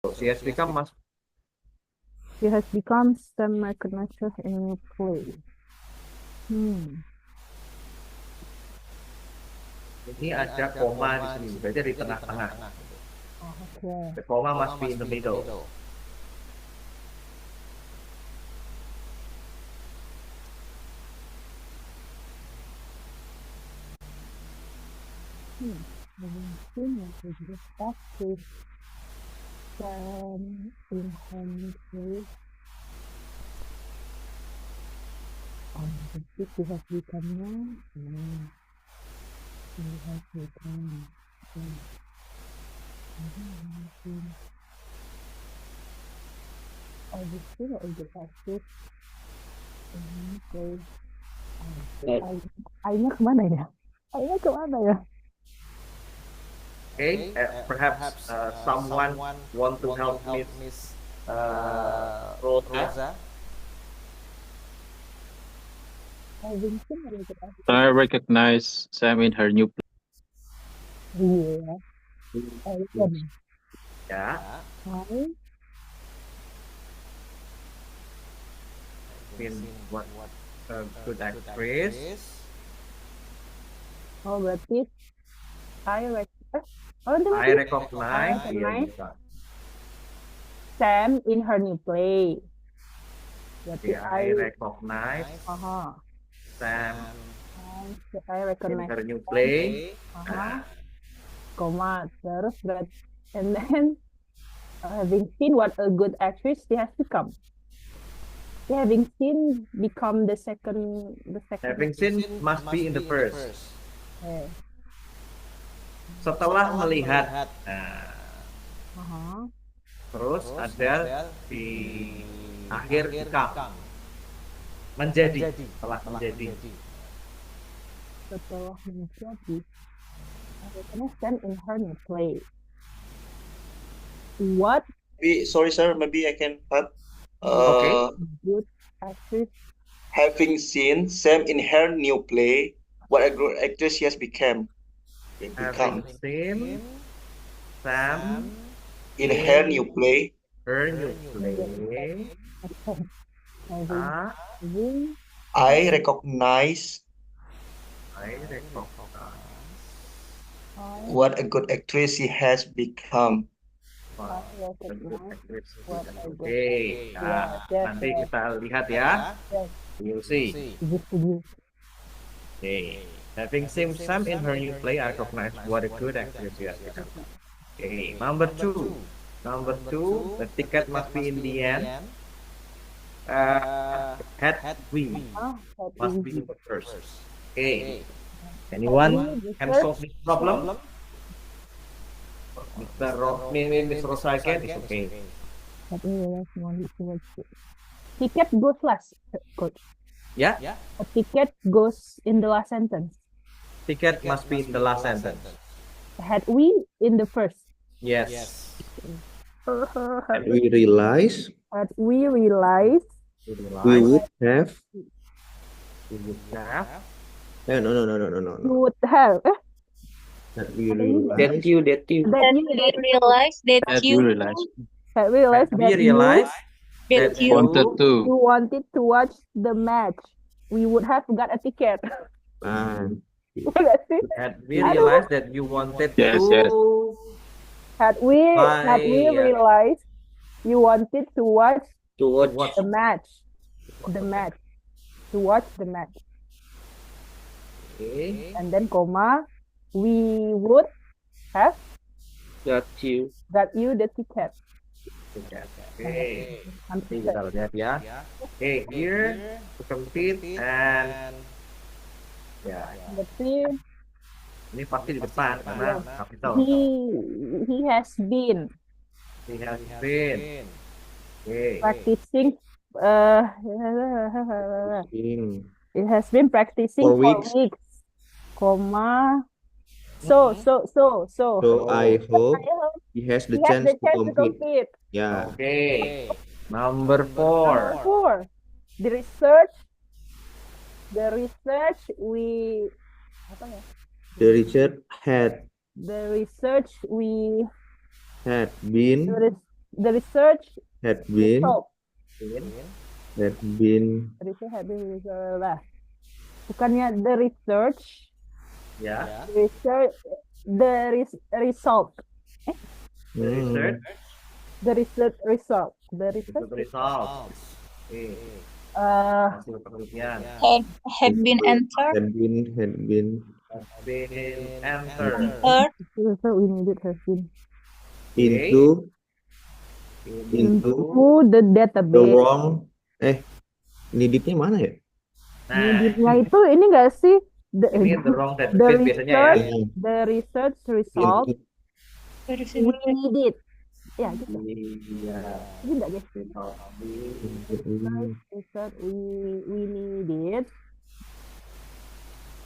She has become must. She has become STEM recognized in play. Ini ada koma di sini, berarti di tengah-tengah. Okay. The comma must be in the middle. In home play. She has become now. She has become. I will still the practice. Ainya kemana ya? Ainya kemana ya? Okay, perhaps someone want to help Miss Rosa. I recognize Sam in her new place. Iya. Ya. In what good actress. Oh, berarti I recognize Sam in her new play. Berarti I recognize Sam I recognize in her new play. Koma, terus berarti, and then having seen what a good actress she has become. Having seen become the second. Having seen must be in the first. Okay. Setelah melihat, terus ada di akhir become. Menjadi, setelah menjadi. Setelah menjadi, stand in her new play. What? Sorry, sir. Maybe I can add. Okay. Good actress. Having seen Sam in her new play, what a good actress she has become. Having seen Sam in her new play. Her new play. I recognize what a good actress she has become. Oke, nanti kita lihat ya. You'll see. Okay. Having seen Sam in her new play, I recognize what a good actress she has become. Okay, number two. Number two, the ticket must be in the end. Had we must be in the first. Okay. Anyone can solve this problem? Miss Rosa again is okay. Ticket goes last, coach. Yeah? A ticket goes in the last sentence. Ticket must be in the last sentence. Had we in the first? Yes. Had we realized we would have. No. You would have. That we realize. That you wanted to watch the match. We would have got a ticket. Had we realized that you wanted Yes. Had we realized you wanted to watch the match. To watch the match. Okay. And then comma, we would have Got you the ticket. Okay. Nanti kita lihat ya. Okay, here to compete and berarti ini pasti di depan karena capital. He has been okay. Practicing. It has been practicing for weeks. Comma. So I hope he has the chance to compete. Yeah. Okay. Number four. The research we The research we had been the research had been result. had been The research had been result. Bukannya the research, Ya. research, result. The research The research result. The research result. Oke. uh Hasil penelitian. Had been entered. had been Been entered result we needed has been into into the the database. wrong nidipnya mana ya? Nah, Needednya itu ini enggak sih? ini the wrong The database biasanya ya. research, the research result we needed. Ya gitu. Iya. Ini enggak guys? Research we needed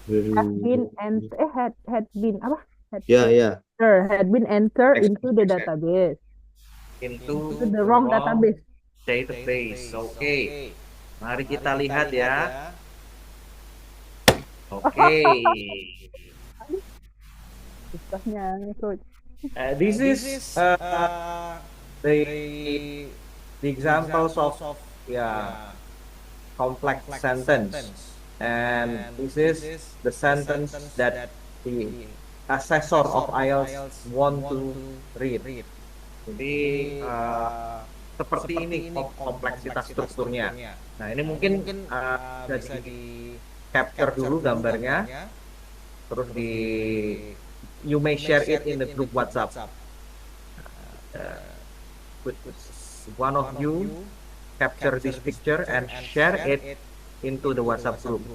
had been had been apa? Ya, ya. Had been entered into the Exact. database. Into the wrong database. database. Oke. Mari kita lihat ya. Oke. Susahnya so This is the examples of complex sentence, and this is the sentence that the assessor of IELTS want to read. Jadi seperti ini kompleksitas strukturnya. Nah, ini mungkin bisa di capture dulu gambarnya, terus you may share it in the group WhatsApp. One of you capture this picture and share it into the WhatsApp group.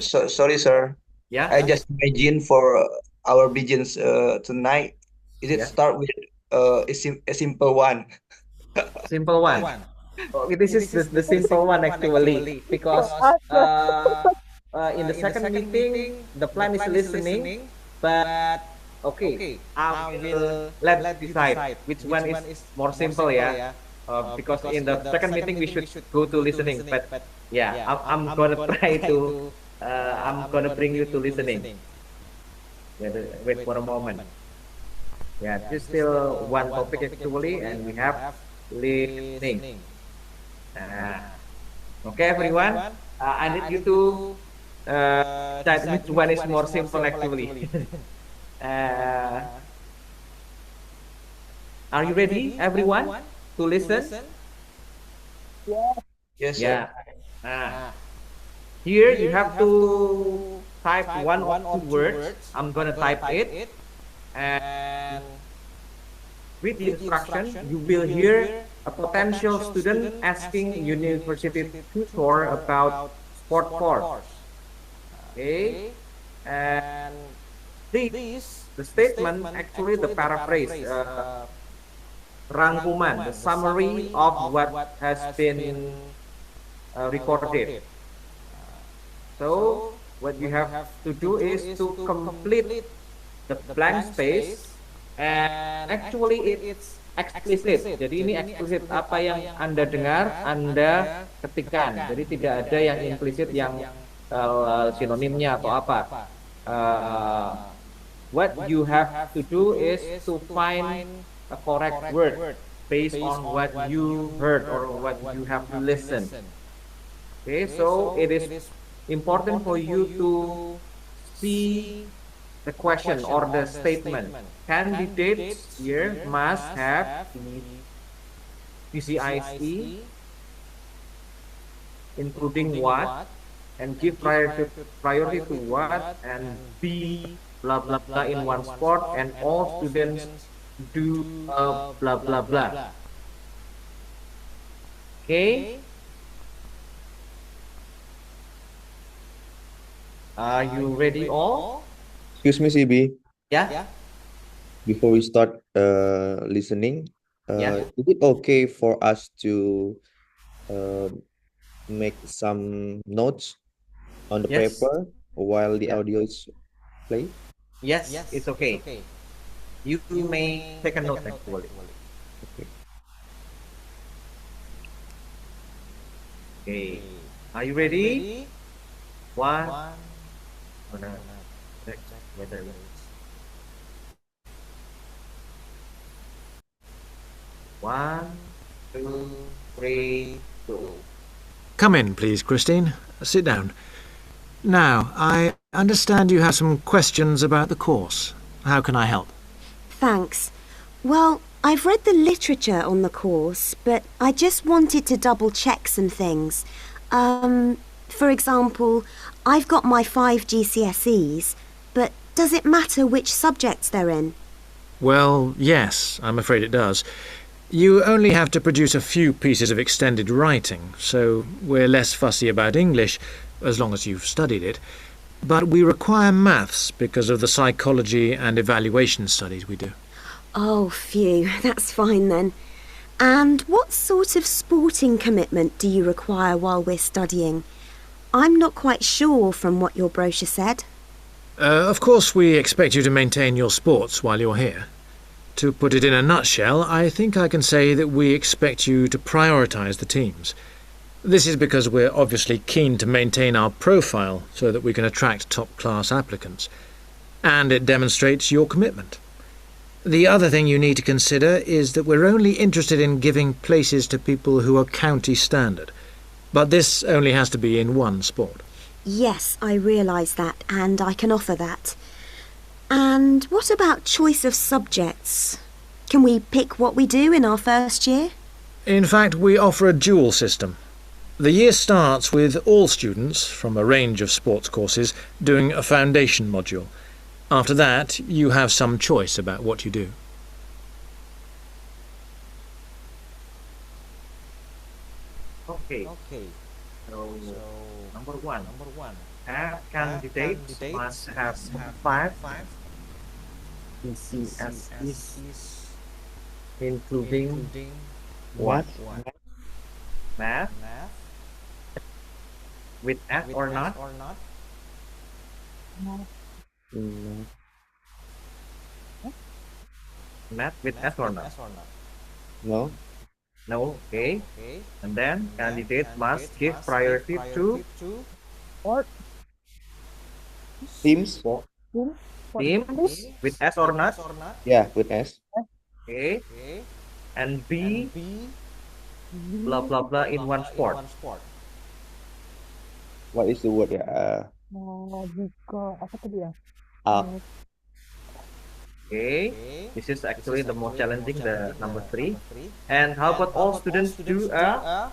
Sorry, sir. Yeah. I just imagine for our begins tonight. Is it start with a simple one? Simple one. Oh, this is the simple one actually, because in the second meeting the plan is listening, but okay, I will let's decide which one is more simple ya. Because in the second meeting we should go to listening, but yeah, I'm gonna try to I'm gonna bring you to listening. Wait for a moment. Yeah, this is still one topic actually, and we have listening. Okay, everyone. I need you to decide which one is more simple actually. Are you ready, everyone, to listen? Yes, Yeah. sir. Here you have to type one or two words. I'm gonna type it, and with the instruction, you will hear a potential student asking university tutor about sport course. Okay, and this the statement actually the paraphrase, rangkuman, the summary of what has been recorded. So what you have to do is to complete the blank space, and actually it's explicit. Jadi ini eksplisit, apa yang Anda dengar Anda ketikkan. Jadi tidak ada yang implisit yang sinonimnya atau apa. What you have to do is to find a correct word based on what you heard or what you have listened. Okay, so it is important for you to see the question or the statement. Candidates here must have PCIe, including what, and give priority to what, and be blah blah blah in one sport, and all students do blah blah blah. Okay. Are you ready all? Excuse me, CB. Yeah. Before we start listening, is it okay for us to make some notes on the Yes. paper while the Yeah. audio is played? Yes, it's okay. You may take a note actually. Okay. Are you ready? One. Check whether One, two, three, go. Come in, please, Christine. Sit down. Now, I understand you have some questions about the course. How can I help? Thanks. Well, I've read the literature on the course, but I just wanted to double check some things. For example, I've got my 5 GCSEs, but does it matter which subjects they're in? Well, yes, I'm afraid it does. You only have to produce a few pieces of extended writing, so we're less fussy about English, as long as you've studied it. But we require maths because of the psychology and evaluation studies we do. Oh, phew, that's fine then. And what sort of sporting commitment do you require while we're studying? I'm not quite sure from what your brochure said. Of course, we expect you to maintain your sports while you're here. To put it in a nutshell, I think I can say that we expect you to prioritise the teams. This is because we're obviously keen to maintain our profile so that we can attract top-class applicants. And it demonstrates your commitment. The other thing you need to consider is that we're only interested in giving places to people who are county standard. But this only has to be in one sport. Yes, I realise that, and I can offer that. And what about choice of subjects? Can we pick what we do in our first year? In fact, we offer a dual system. The year starts with all students from a range of sports courses doing a foundation module. After that, you have some choice about what you do. Okay. So, number one. Candidates must have 5 GCSEs, including what? Math? With F or not? Math with F or not? No. No, okay. And then candidates must give priority to Sport. Teams? teams with S or not? Yeah, with S. Okay. And B, blah blah blah in one sport. What is the word? Jika apa tadi ya? Okay. This is actually the most challenging, the number 3. And how about all students do a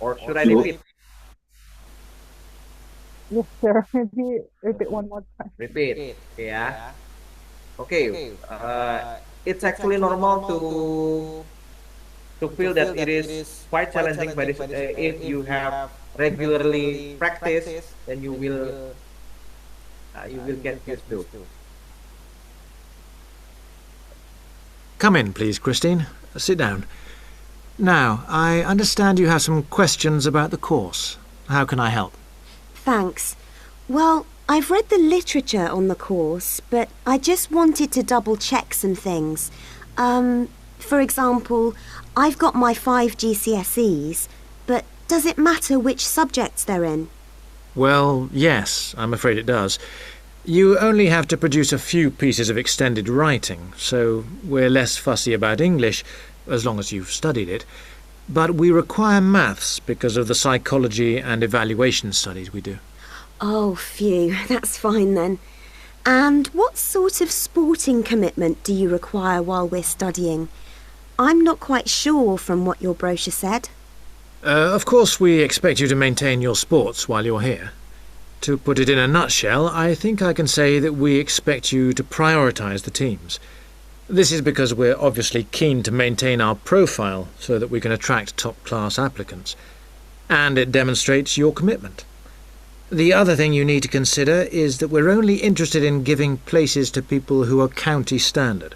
or should I repeat? Yes, sir. Maybe repeat one more time. Repeat. Yeah. Okay. It's actually normal to feel that it is quite challenging, but if you have regularly practice, then you will get used to. Come in, please, Christine. Sit down. Now, I understand you have some questions about the course. How can I help? Thanks. Well, I've read the literature on the course, but I just wanted to double check some things. For example, I've got my 5 GCSEs, but does it matter which subjects they're in? Well, yes, I'm afraid it does. You only have to produce a few pieces of extended writing, so we're less fussy about English, as long as you've studied it. But we require maths because of the psychology and evaluation studies we do. Oh, phew, that's fine then. And what sort of sporting commitment do you require while we're studying? I'm not quite sure from what your brochure said. Of course, we expect you to maintain your sports while you're here. To put it in a nutshell, I think I can say that we expect you to prioritise the teams. This is because we're obviously keen to maintain our profile so that we can attract top-class applicants. And it demonstrates your commitment. The other thing you need to consider is that we're only interested in giving places to people who are county standard.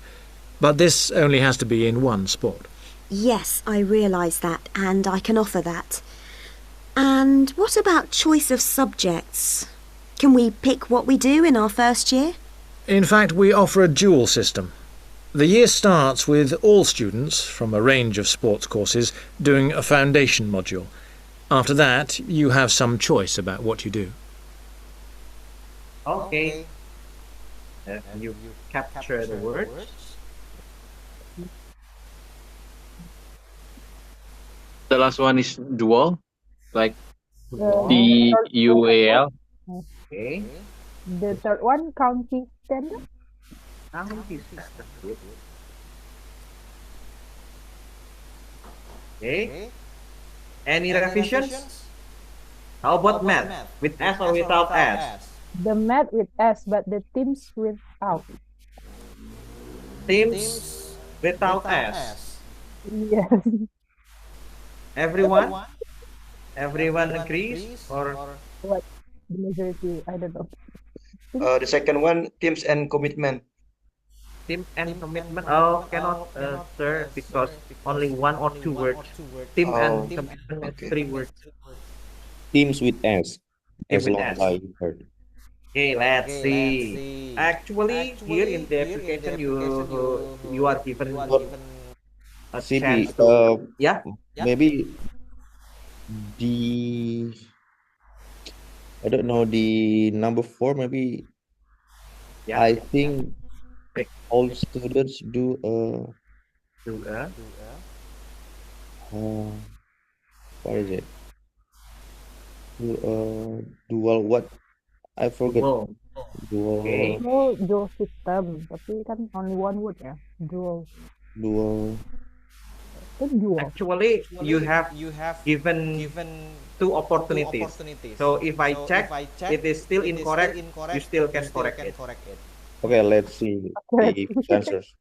But this only has to be in one sport. Yes, I realise that, and I can offer that. And what about choice of subjects? Can we pick what we do in our first year? In fact, we offer a dual system. The year starts with all students from a range of sports courses doing a foundation module. After that, you have some choice about what you do. Okay. You capture the words. The last one is dual, like The DUAL. Okay. the third one, county standard. County standard. Good. Okay. Any revisions? How about math? With S or without S? The math with S, but the teams without. Teams without S. Yes. Everyone? Everyone agrees? Or What? The majority, I don't know. The second one, teams and commitment. team and commitment? Oh, cannot, sir, because only one or two words. Team and commitment is 3 words. Teams with S, Team as with long S. as I heard. Okay, let's see. Actually, here in the application, you are given a CP, chance to, yeah, maybe the, I don't know, the number 4, maybe yeah. I think Okay. all students do Do a what is it? Do dual what? I forget. dual. Dual Okay. Dual system, tapi kan only one word ya. Dual. dual Kan dual. Actually, you have given 2 opportunities. So if I check, it is still incorrect, you still can correct it. Okay, let's see the answers.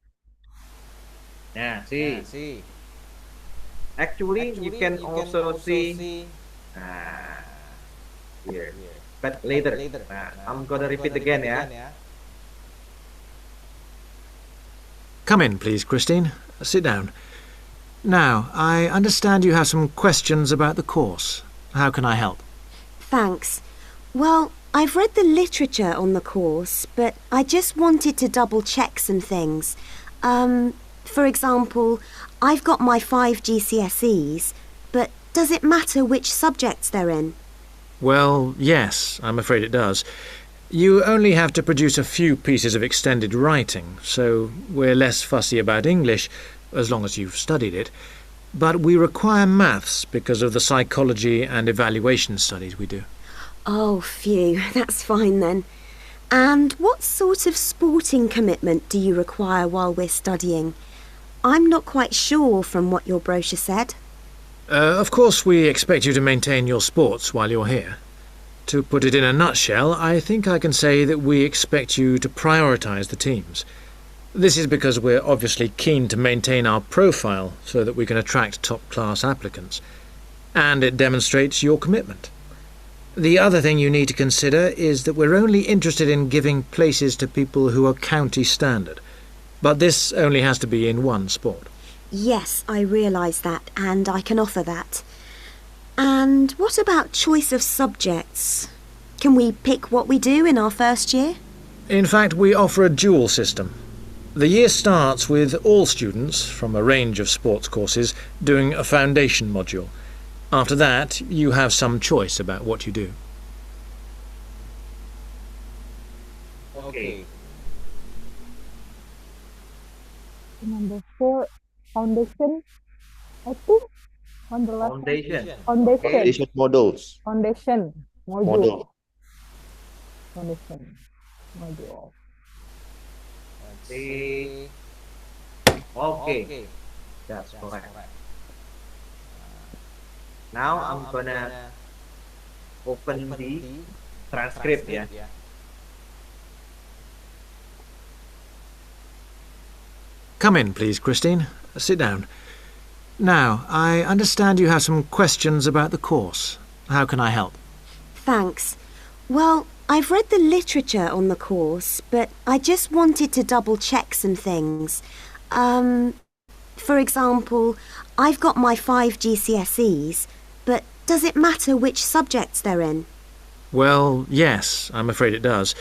Yeah, see. Actually, you can also see here, but later. I'm gonna repeat again, yeah. Come in, please, Christine. Sit down. Now, I understand you have some questions about the course. How can I help? Thanks. Well, I've read the literature on the course, but I just wanted to double check some things. For example, I've got my 5 GCSEs, but does it matter which subjects they're in? Well, yes, I'm afraid it does. You only have to produce a few pieces of extended writing, so we're less fussy about English, as long as you've studied it. But we require maths because of the psychology and evaluation studies we do. Oh, phew, that's fine then. And what sort of sporting commitment do you require while we're studying? I'm not quite sure from what your brochure said. Of course, we expect you to maintain your sports while you're here. To put it in a nutshell, I think I can say that we expect you to prioritise the teams. This is because we're obviously keen to maintain our profile so that we can attract top-class applicants. And it demonstrates your commitment. The other thing you need to consider is that we're only interested in giving places to people who are county standard. But this only has to be in one sport. Yes, I realise that, and I can offer that. And what about choice of subjects? Can we pick what we do in our first year? In fact, we offer a dual system. The year starts with all students from a range of sports courses doing a foundation module. After that, you have some choice about what you do. Okay. Number 4, foundation. I think on the last Foundation. foundation. Foundation models. Foundation module. Model. Foundation module. See. Okay. That's correct. Now I'm gonna open the transcript, yeah. Come in, please, Christine. Sit down. Now, I understand you have some questions about the course. How can I help? Thanks. Well, I've read the literature on the course, but I just wanted to double check some things. For example, I've got my 5 GCSEs, but does it matter which subjects they're in? Well, yes, I'm afraid it does.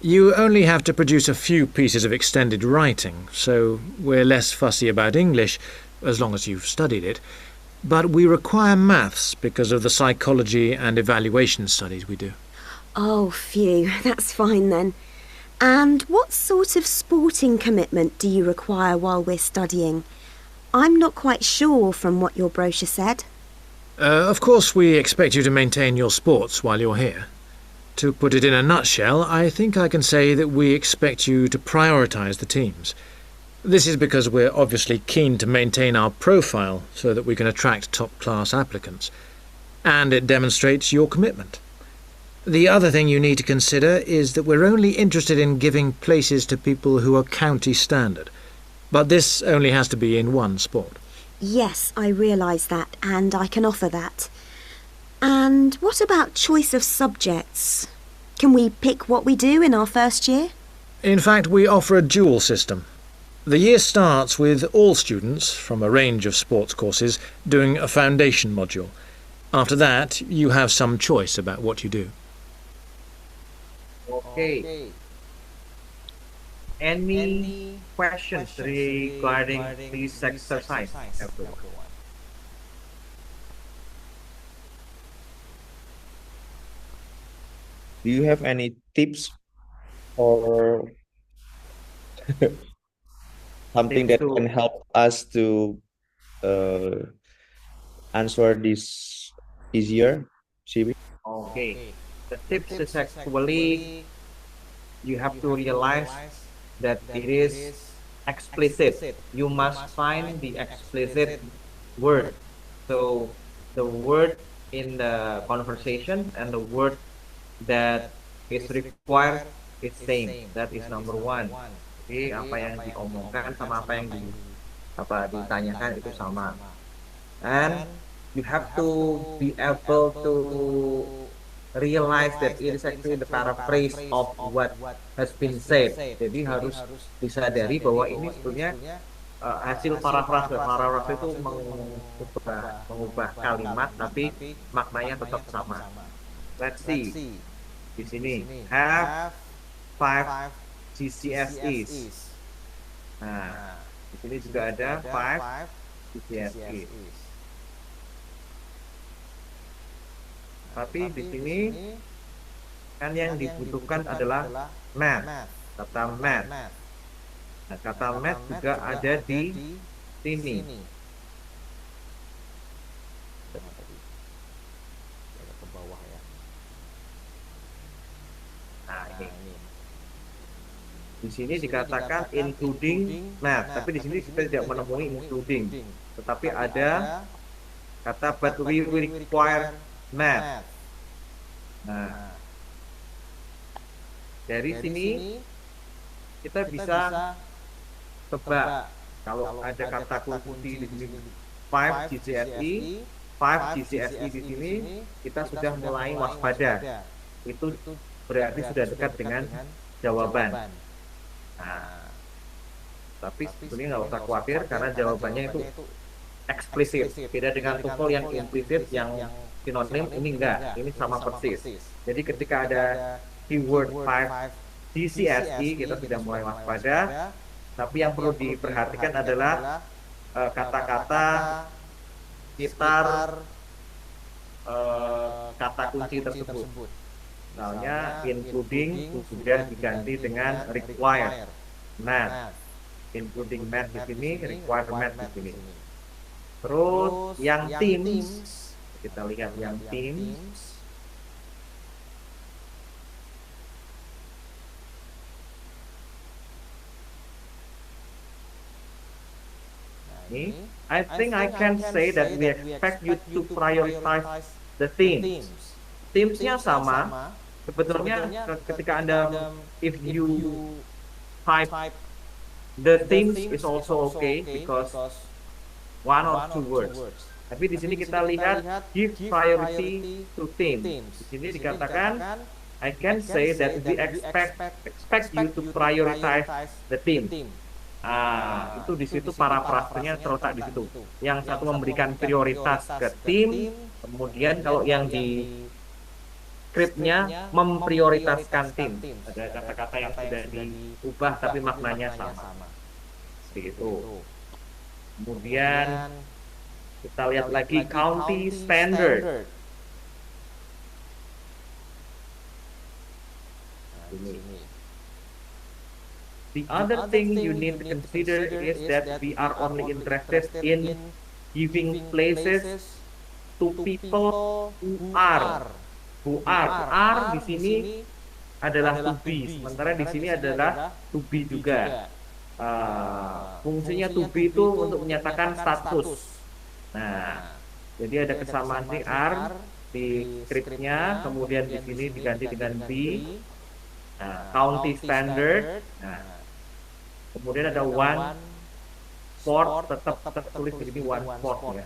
You only have to produce a few pieces of extended writing, so we're less fussy about English, as long as you've studied it. But we require maths because of the psychology and evaluation studies we do. Oh, phew, that's fine then. And what sort of sporting commitment do you require while we're studying? I'm not quite sure from what your brochure said. Of course, we expect you to maintain your sports while you're here. To put it in a nutshell, I think I can say that we expect you to prioritise the teams. This is because we're obviously keen to maintain our profile so that we can attract top-class applicants. And it demonstrates your commitment. The other thing you need to consider is that we're only interested in giving places to people who are county standard. But this only has to be in one sport. Yes, I realise that, and I can offer that. And what about choice of subjects? Can we pick what we do in our first year? In fact, we offer a dual system. The year starts with all students from a range of sports courses doing a foundation module. After that, you have some choice about what you do. Okay. Any questions regarding this exercise, everyone? Do you have any tips or something that can help us to answer this easier, Shibi? Okay. The tips is actually you have to realize that it is explicit. You must find the explicit word. So the word in the conversation and the word that is required is same. That is number one. Jadi apa yang diomongkan sama apa yang ditanyakan itu sama. And you have to be able to realize that it is actually the paraphrase of what has been said. Jadi harus disadari bahwa ini sebetulnya hasil paraphrase. Paraphrase itu mengubah kalimat tapi maknanya tetap sama. Let's see. Di sini have 5 GCSEs. Nah, di sini juga ada 5 GCSEs. Tapi di sini kan yang dibutuhkan adalah math, kata math. Nah, kata math juga ada di sini. Nah, ini. Di sini dikatakan including math, tapi di sini kita tidak menemui including, tetapi ada kata but we require math. Nah, dari sini kita bisa tebak kalau ada kata kunci di sini 5 GCSE, 5 GCSE di sini kita sudah mulai waspada. Itu berarti sudah dekat dengan jawaban. Nah, tapi sebetulnya nggak usah khawatir karena jawabannya itu eksplisit. Beda dengan TOEFL yang implisit, yang sinonim, ini enggak, ini sama persis. Jadi ketika ada keyword 5 GCSE kita sudah mulai waspada, tapi yang perlu diperhatikan adalah kata-kata sekitar kata kunci tersebut. Misalnya including sudah diganti dengan require math, including math di sini, require math di sini. Terus yang teams, kita lihat yang teams. I think I can say that we expect you to prioritize the teams. Teamsnya sama. Sebetulnya ketika Anda, if you type the teams is also okay because one or two words. Tapi di sini kita lihat give priority to teams. Di sini dikatakan I can say that we expect you to prioritize the team. Itu di situ parafrasenya terletak di situ. Yang satu memberikan prioritas ke tim, kemudian kalau yang di skripnya memprioritaskan tim. Ada kata-kata yang sudah diubah tapi maknanya sama. Seperti itu. Kemudian kita lihat lagi county standard. sini. The other thing you need to consider is that we are only interested in giving places to people who are. Are di sini adalah to be, sementara di sini adalah to be juga. Fungsinya to be itu untuk menyatakan status. Nah, jadi ada kesamaan di are di scriptnya, kemudian di sini diganti dengan be. Nah, county standard. Nah, kemudian ada one fourth, tetap tertulis di sini one fourth ya.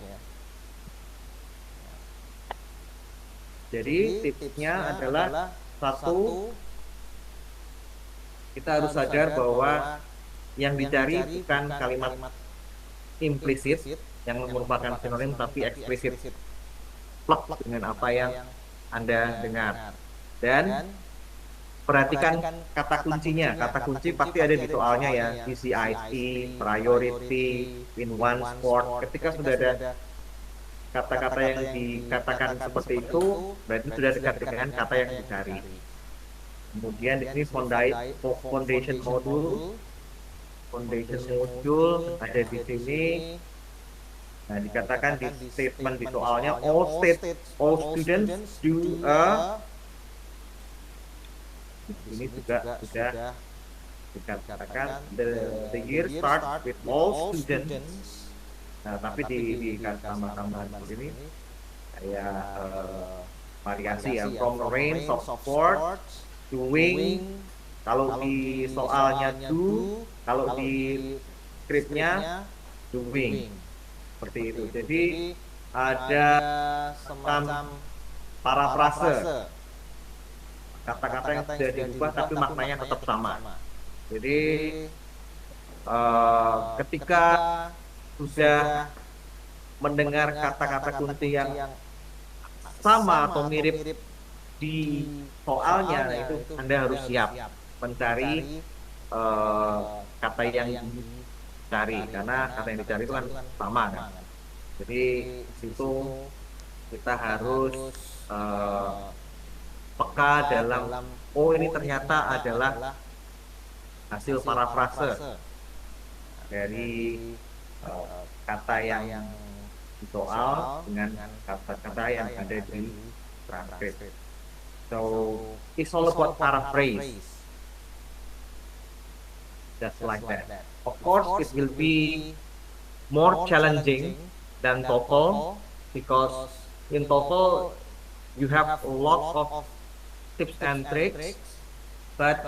Jadi tipsnya adalah satu, kita harus sadar bahwa yang dicari bukan kalimat implisit yang merupakan sinonim, tapi eksplisit, plek dengan apa yang Anda dengar. Dan perhatikan kata kuncinya. Kata kunci pasti ada di soalnya ya. PCIT, priority, in one sport. Ketika sudah ada kata-kata yang dikatakan seperti itu, berarti sudah dekat dengan kata yang dicari. Kemudian di sini foundation module ada di sini. Nah, dikatakan di statement di soalnya all students do a. Ini juga sudah dikatakan the year starts with all students. Nah, tapi di tambah-tambahan seperti ini kayak variasi ya, from range of sports, doing. Kalau di soalnya do, kalau di scriptnya doing, seperti itu. Jadi ada semacam parafrase, kata-kata yang sudah diubah tapi maknanya tetap sama. Jadi ketika sudah mendengar kata-kata kunci yang sama atau mirip di soalnya, itu Anda harus siap mencari kata yang dicari, karena kata yang dicari itu kan sama kan. Jadi situ kita harus peka dalam ini ternyata adalah hasil parafrase dari kata yang di soal dengan kata-kata yang ada di transkrip. So it's all about paraphrase, just like that. Of course, it will be more challenging than TOEFL, because in TOEFL you have a lot of tips and tricks, but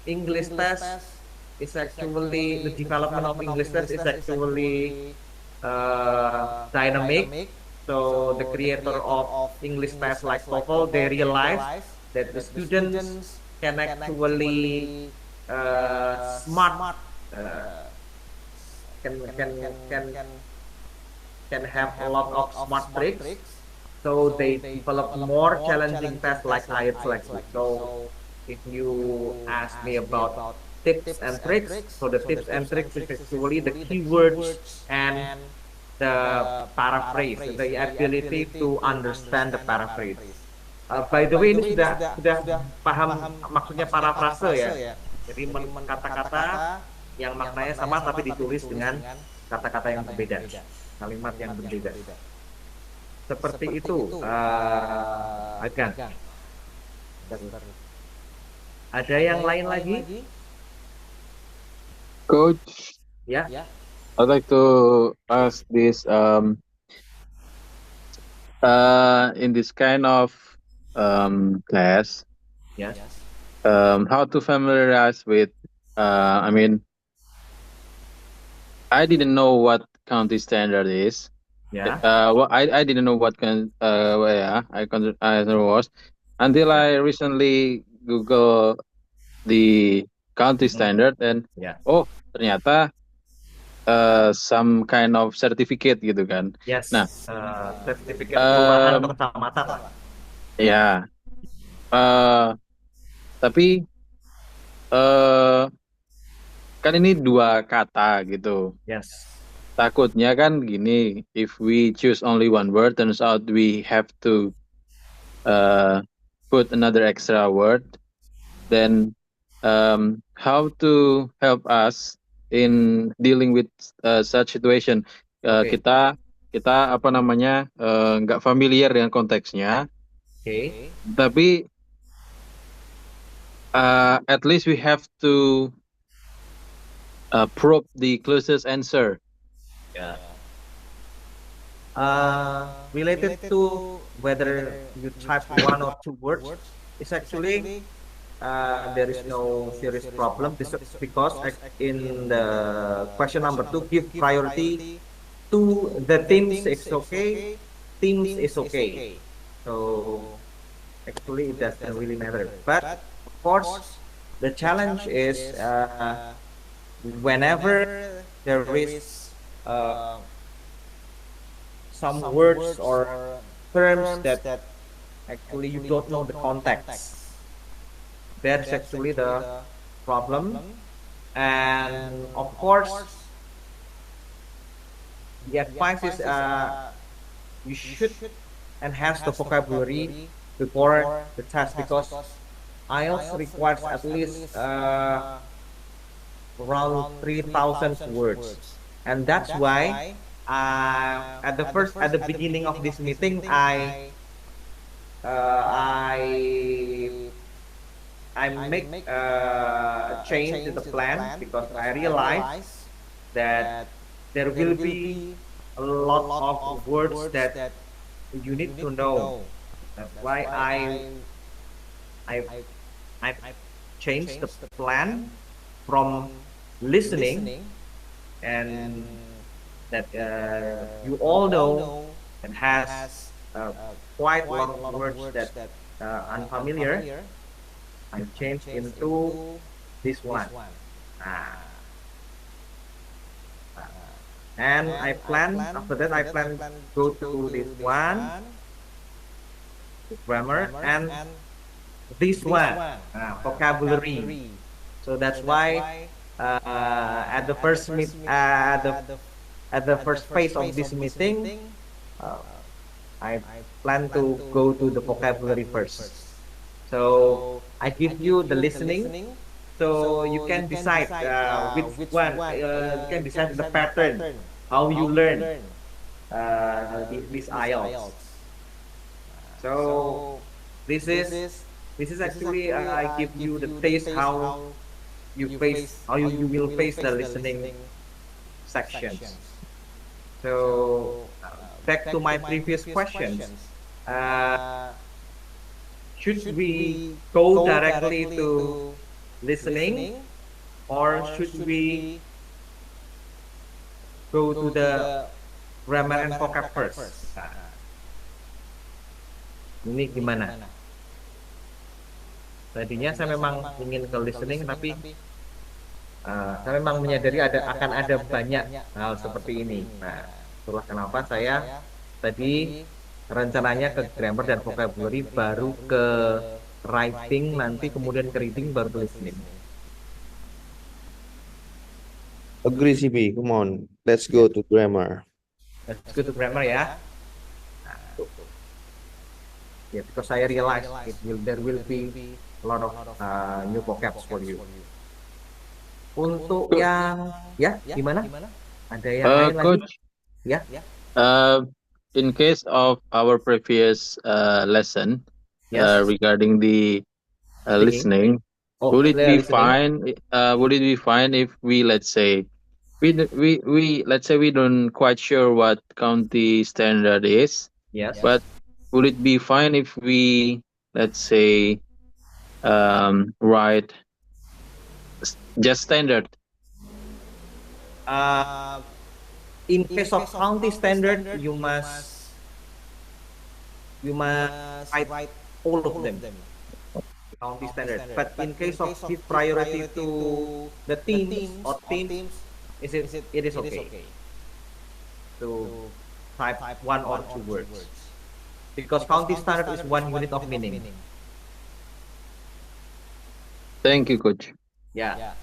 English test is actually, the development of English test is actually dynamic. So the creator of English test like TOEFL, they realize that the students can actually smart, can have a lot of smart tricks. So they develop more challenging tests like IELTS selection. So if you ask me about tips and tricks, so the tips and tricks is actually the keywords and the paraphrase, the ability to understand the paraphrase. By the way, ini sudah paham maksudnya paraphrase ya. Jadi kata-kata yang maknanya sama tapi ditulis dengan kata-kata yang berbeda, kalimat yang berbeda. Seperti itu, Agan. Ada yang lain lagi? Coach, Ya. I'd like to ask this. In this kind of class, Yes. How to familiarize with. I didn't know what county standard is. Ya. I didn't know what I was until I recently Google the county standard, and ternyata some kind of certificate gitu kan. Yes. Nah, sertifikat kelurahan atau kecamatan lah. Ya. Tapi kan ini dua kata gitu. Yes. Takutnya kan gini, if we choose only one word, turns out we have to put another extra word. then how to help us in dealing with such situation. Okay. Kita apa namanya nggak familiar dengan konteksnya, Okay. tapi at least we have to probe the closest answer. Yeah. Related to whether you type one or two words, it's actually there is no serious problem. Because in the question number 2, give priority to the teams. It's okay. Teams is okay. So actually, it doesn't really matter. But of course, the challenge is whenever there is some words or terms that actually you don't know the context. That's actually the problem. And of course, the advice is you should enhance the vocabulary before the test, because IELTS requires at least around 3,000 words, and that's why at the beginning of this meeting, I make a change in the plan, because I realize that there will be a lot of words that you need to know. That's why I changed the plan from listening, and that you all know and has quite a lot of words that unfamiliar. I changed into this one. And I plan, after that I plan go to this one, grammar, and this one, vocabulary. So that's why at the first phase of this meeting, I plan to go to the vocabulary first. So I give you the listening, so you can decide which one. You can decide the pattern, how you learn this IELTS. So this is actually I give you the taste how you will face the listening sections. So back to my previous questions. Should we go directly to listening, or should we go to the grammar and vocab first? Ini gimana? Tadinya saya memang ingin ke listening, tapi saya memang menyadari akan ada banyak hal seperti ini. Nah, itulah kenapa saya tadi rencananya ke grammar dan vocabulary, baru ke writing, nanti kemudian ke reading, baru ke listening. Agree, CP. Come on, let's go to grammar. Let's go to grammar ya. Yeah, because I realize there will be a lot of new vocabs for you. Untuk yang gimana? Ada yang lain lagi? Coach, Ya. In case of our previous lesson regarding the listening, would it be fine? Would it be fine if we, let's say, we don't quite sure what county standard is? Yes. But would it be fine if we, let's say, write just standard? In case of county standard, you must write all of them. County standard. But in case of give priority to the teams or teams, it is okay to type one or two words, because county standard is one unit of meaning. Thank you, Coach. Yeah.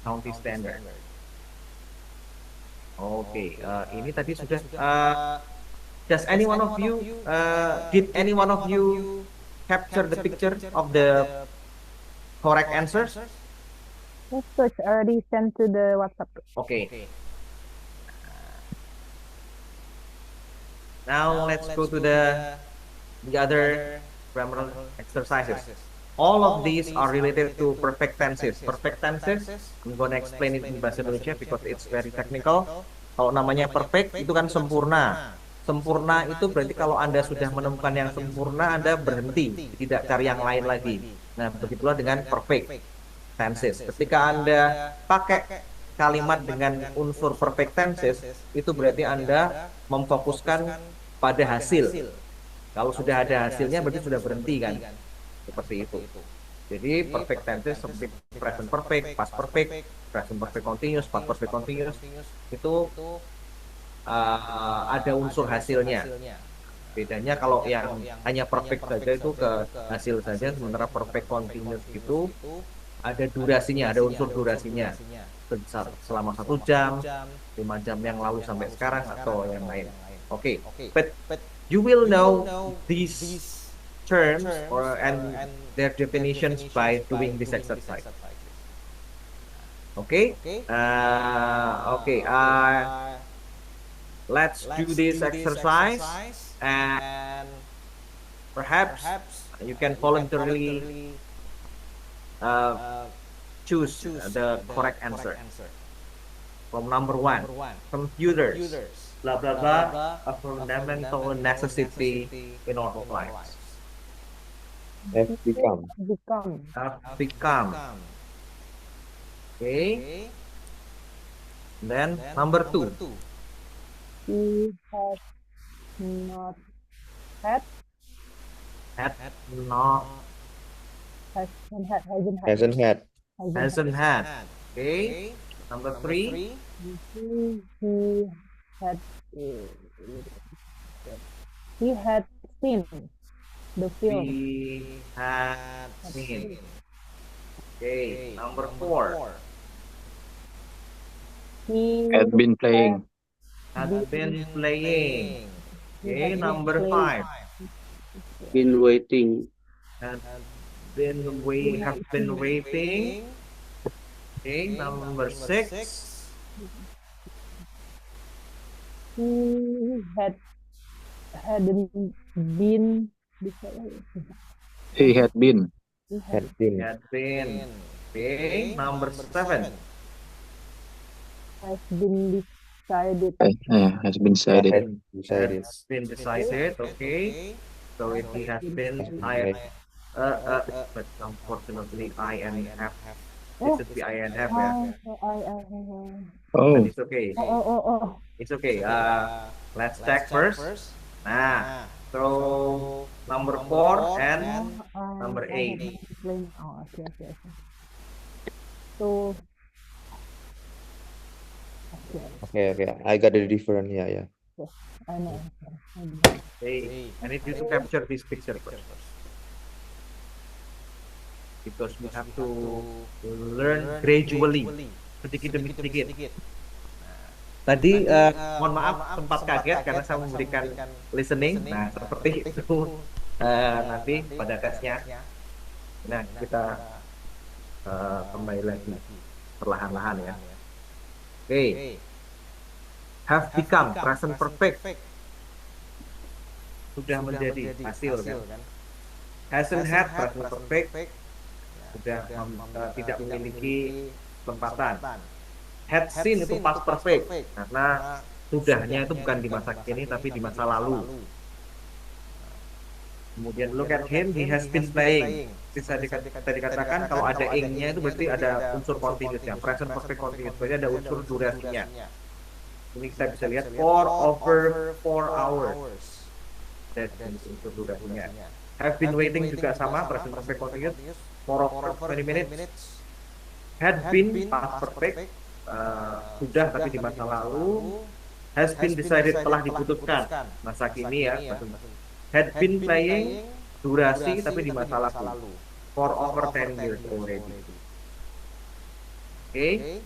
County standard. Okay, ini tadi sudah. Does any one of you, did any one of you capture the picture of the correct answers? Yes, coach, already sent to the WhatsApp. Okay. Now let's go to the other grammar exercises. All of these are related to perfect tenses. Perfect tenses, I'm gonna explain it in bahasa Indonesia because it's very technical. Kalau namanya perfect itu kan sempurna. Sempurna itu berarti kalau Anda sudah menemukan yang sempurna, Anda berhenti, tidak cari yang lain lagi. Nah, begitulah dengan perfect tenses. Ketika Anda pakai kalimat dengan unsur perfect tenses, itu berarti Anda memfokuskan pada hasil. Kalau sudah ada hasilnya berarti sudah berhenti kan? Seperti itu. Jadi perfect tenses seperti present perfect, past perfect, present perfect continuous, past perfect continuous itu ada unsur hasilnya. Bedanya kalau yang hanya perfect saja itu ke hasil saja, sementara perfect continuous itu ada durasinya, ada unsur durasinya. Selama 1 jam, 5 jam yang lalu sampai sekarang atau yang lain. Oke, but you will know these terms and their definitions by doing this exercise. Okay. Let's do this exercise, and perhaps you can voluntarily choose the correct answer. From number 1, computers, blah blah blah, a fundamental necessity in our lives. Have become. Okay. Then number 2. He has not had. Hasn't had. Okay. Number 3. He had seen the film. We had seen. Okay. Number 4. He Had been playing. Had been playing. Okay. Number 5. Been waiting. Have been waiting. Okay. Number 6. He hadn't been. He had been. Had been. Okay. Number 7. Has been decided. Has been decided. Has been decided. Okay. So if he has been, but unfortunately INF. It should be INF. Oh. It's okay. Oh. It's okay. Let's check first. Nah, so number 4 and number 8. Oh, okay. So, Okay. I got the different. Yeah. yes, I know. Hey, I need you to capture this picture first. Because we have to learn gradually, sedikit demi sedikit. Tadi mohon maaf sempat kaget karena saya memberikan listening. Nah, seperti itu nanti pada tesnya. Nah, kita kembali lagi perlahan-lahan ya. Oke. Have become, present perfect. Sudah menjadi hasil kan. Hasn't had, present perfect. Sudah tidak memiliki tempatan. Had seen itu past perfect karena sudahnya itu bukan di masa kini tapi di masa lalu. Kemudian look at him, he has been playing. Bisa dikatakan kalau ada ing-nya itu berarti ada unsur continuous-nya. Present perfect continuous berarti ada unsur durasinya. Ini kita bisa lihat for over 4 hours. Dan unsur durasinya. Have been waiting juga sama, present perfect continuous. For over 20 minutes. Had been past perfect. Sudah tapi di masa lalu. Has been decided, telah diputuskan masa kini ya. Had been playing, durasi tapi di masa lalu. For over 10 years already. Okay.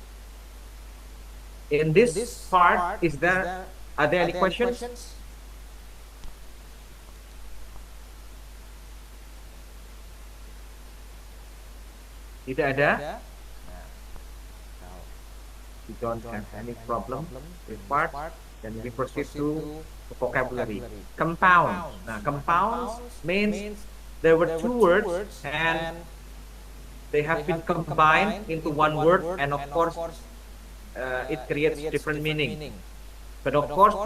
In this part, are there any questions? Tidak ada. We don't have any problem with part. Then we proceed to vocabulary. Compound. Now, compounds means there were two words and they have been combined into one word, and of course, it creates different meaning. But of course,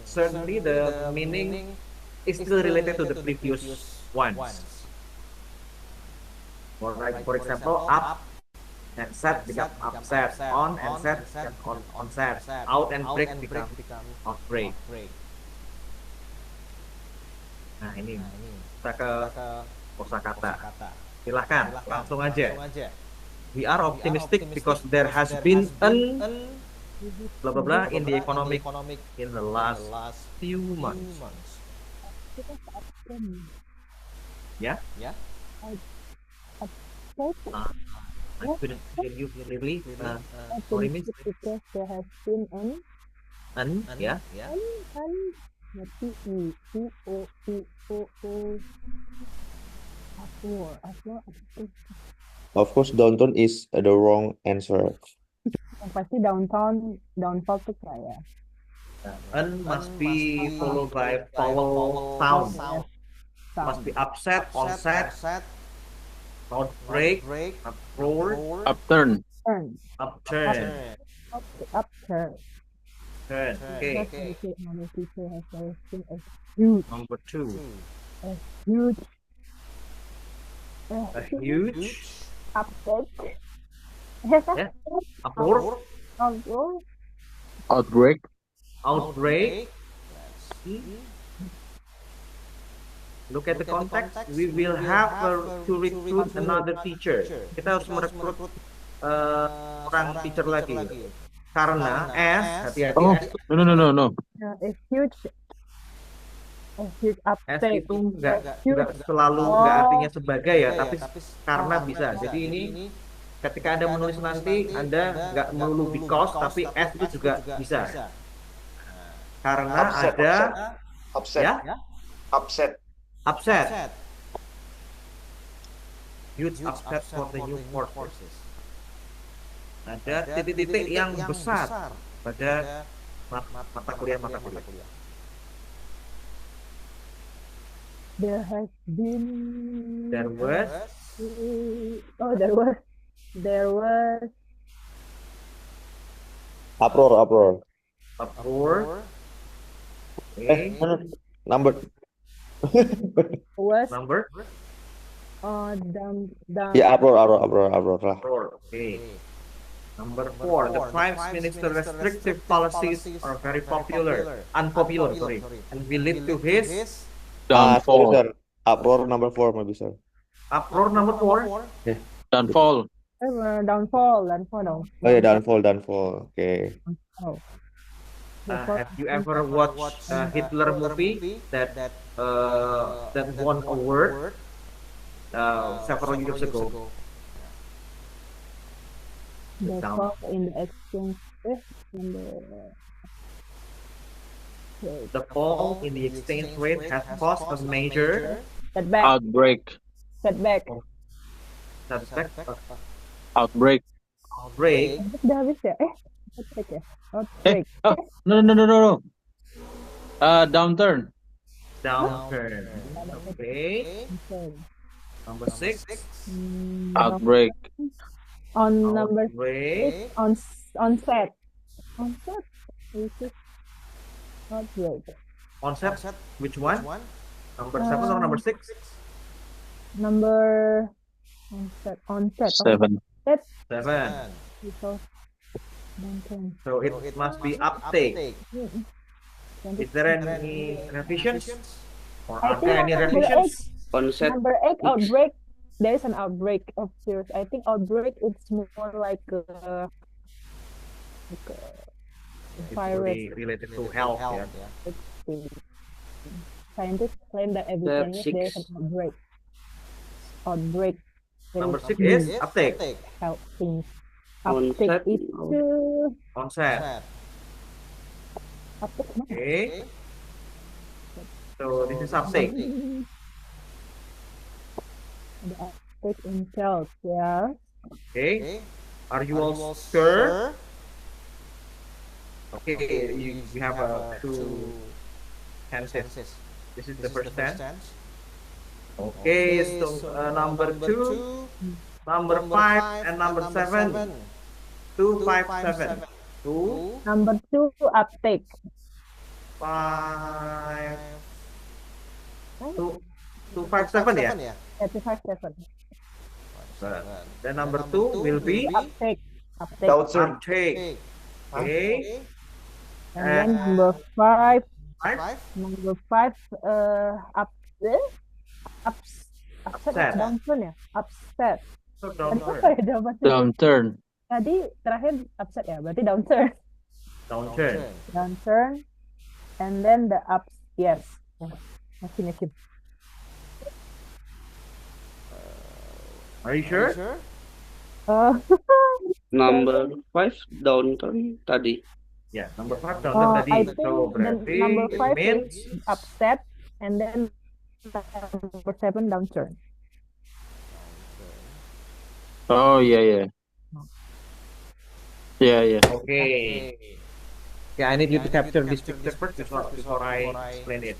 certainly the meaning is still related to the previous ones. For example, up and set become upset, on and set become onset, out and break become outbreak. Nah, ini kita ke kosakata. Silahkan, langsung aja. We are optimistic because there has been an blah blah blah in the economic in the last few months. Yeah? I couldn't hear you clearly. Sorry, Miss. Because there has been an Yeah. Of course, downtown is the wrong answer. Yang pasti downfall tuh kayak. An must be followed by vowel sound. Must be upset, onset, outbreak, uproar, Upturn. upturn. Turn. Okay. Another teacher has always been a huge Number 2. A huge upset. Yeah. Uproar, Outbreak. outbreak. Look at the context. We will have to recruit another teacher. Kita harus merekrut orang teacher lagi. Karena S, hati-hati. Oh, no. A huge S upset. itu nggak selalu nggak artinya sebagai ya, tapi karena bisa. Jadi ini ketika Anda menulis nanti, Anda nggak melulu because, tapi S itu juga bisa. Karena ada Upset. ya, Upset. Huge upset for the new forces. Ada titik-titik yang besar pada mata kuliah. There was Uproar. Okay. Number. down. Yeah, uproar lah. Okay. Number 4, the Prime Minister's restrictive policies are very unpopular, and will lead to his Downfall. Sir. Uproar number 4 maybe, sir. uproar. Number 4. Downfall. Downfall. Oh yeah, downfall. Okay. Have you ever watched Hitler movie that won award several years ago? The fall in the exchange rate The fall in the exchange rate has caused a major Outbreak. setback. Outbreak. Udah habis ya? Outbreak ya? Outbreak. No. Downturn. Okay. Number 6. Outbreak. On number Outbreak. 6, onset. Which is outbreak. Onset. Which one? Number 7 or number 6? Number onset. 7. 7. Because downturn. So it must be uptake. Is there any revisions? Or are there any revisions? Onset. Number 8, outbreak. There is an outbreak of virus. I think outbreak it's more like a virus. It's related to health. Yeah. Scientists claim that every 10 years there is an outbreak. Number 6 is uptake. Helping. Onset. Uptake itu Onset. uptake. Okay. So this is uptake. Ada uptake. take Intel. Yeah. Okay. Are you all sure? Okay, you have two tenses. This is the first tense. Okay, so number 2, number 5, and number 7. 2, 5, 7. 2. Number 2, uptake. 5. 2, 5, 7 ya? Yeah, 2, 5, 7. Then number 2 will be uptake. Uptake. Okay. And then number 5. 5. Number 5, upset. Downturn ya? Upset. Downturn. Tadi terakhir upset ya, berarti downturn. Downturn. And then the ups, yes. Yakin. Are you sure? Number 5 downturn tadi. Yeah, number 5 downturn tadi. I think So berarti number 5 means is upset, and then number 7 downturn. Oh, yeah. Yeah. Okay. Yeah, I need you to capture this picture first before I explain it.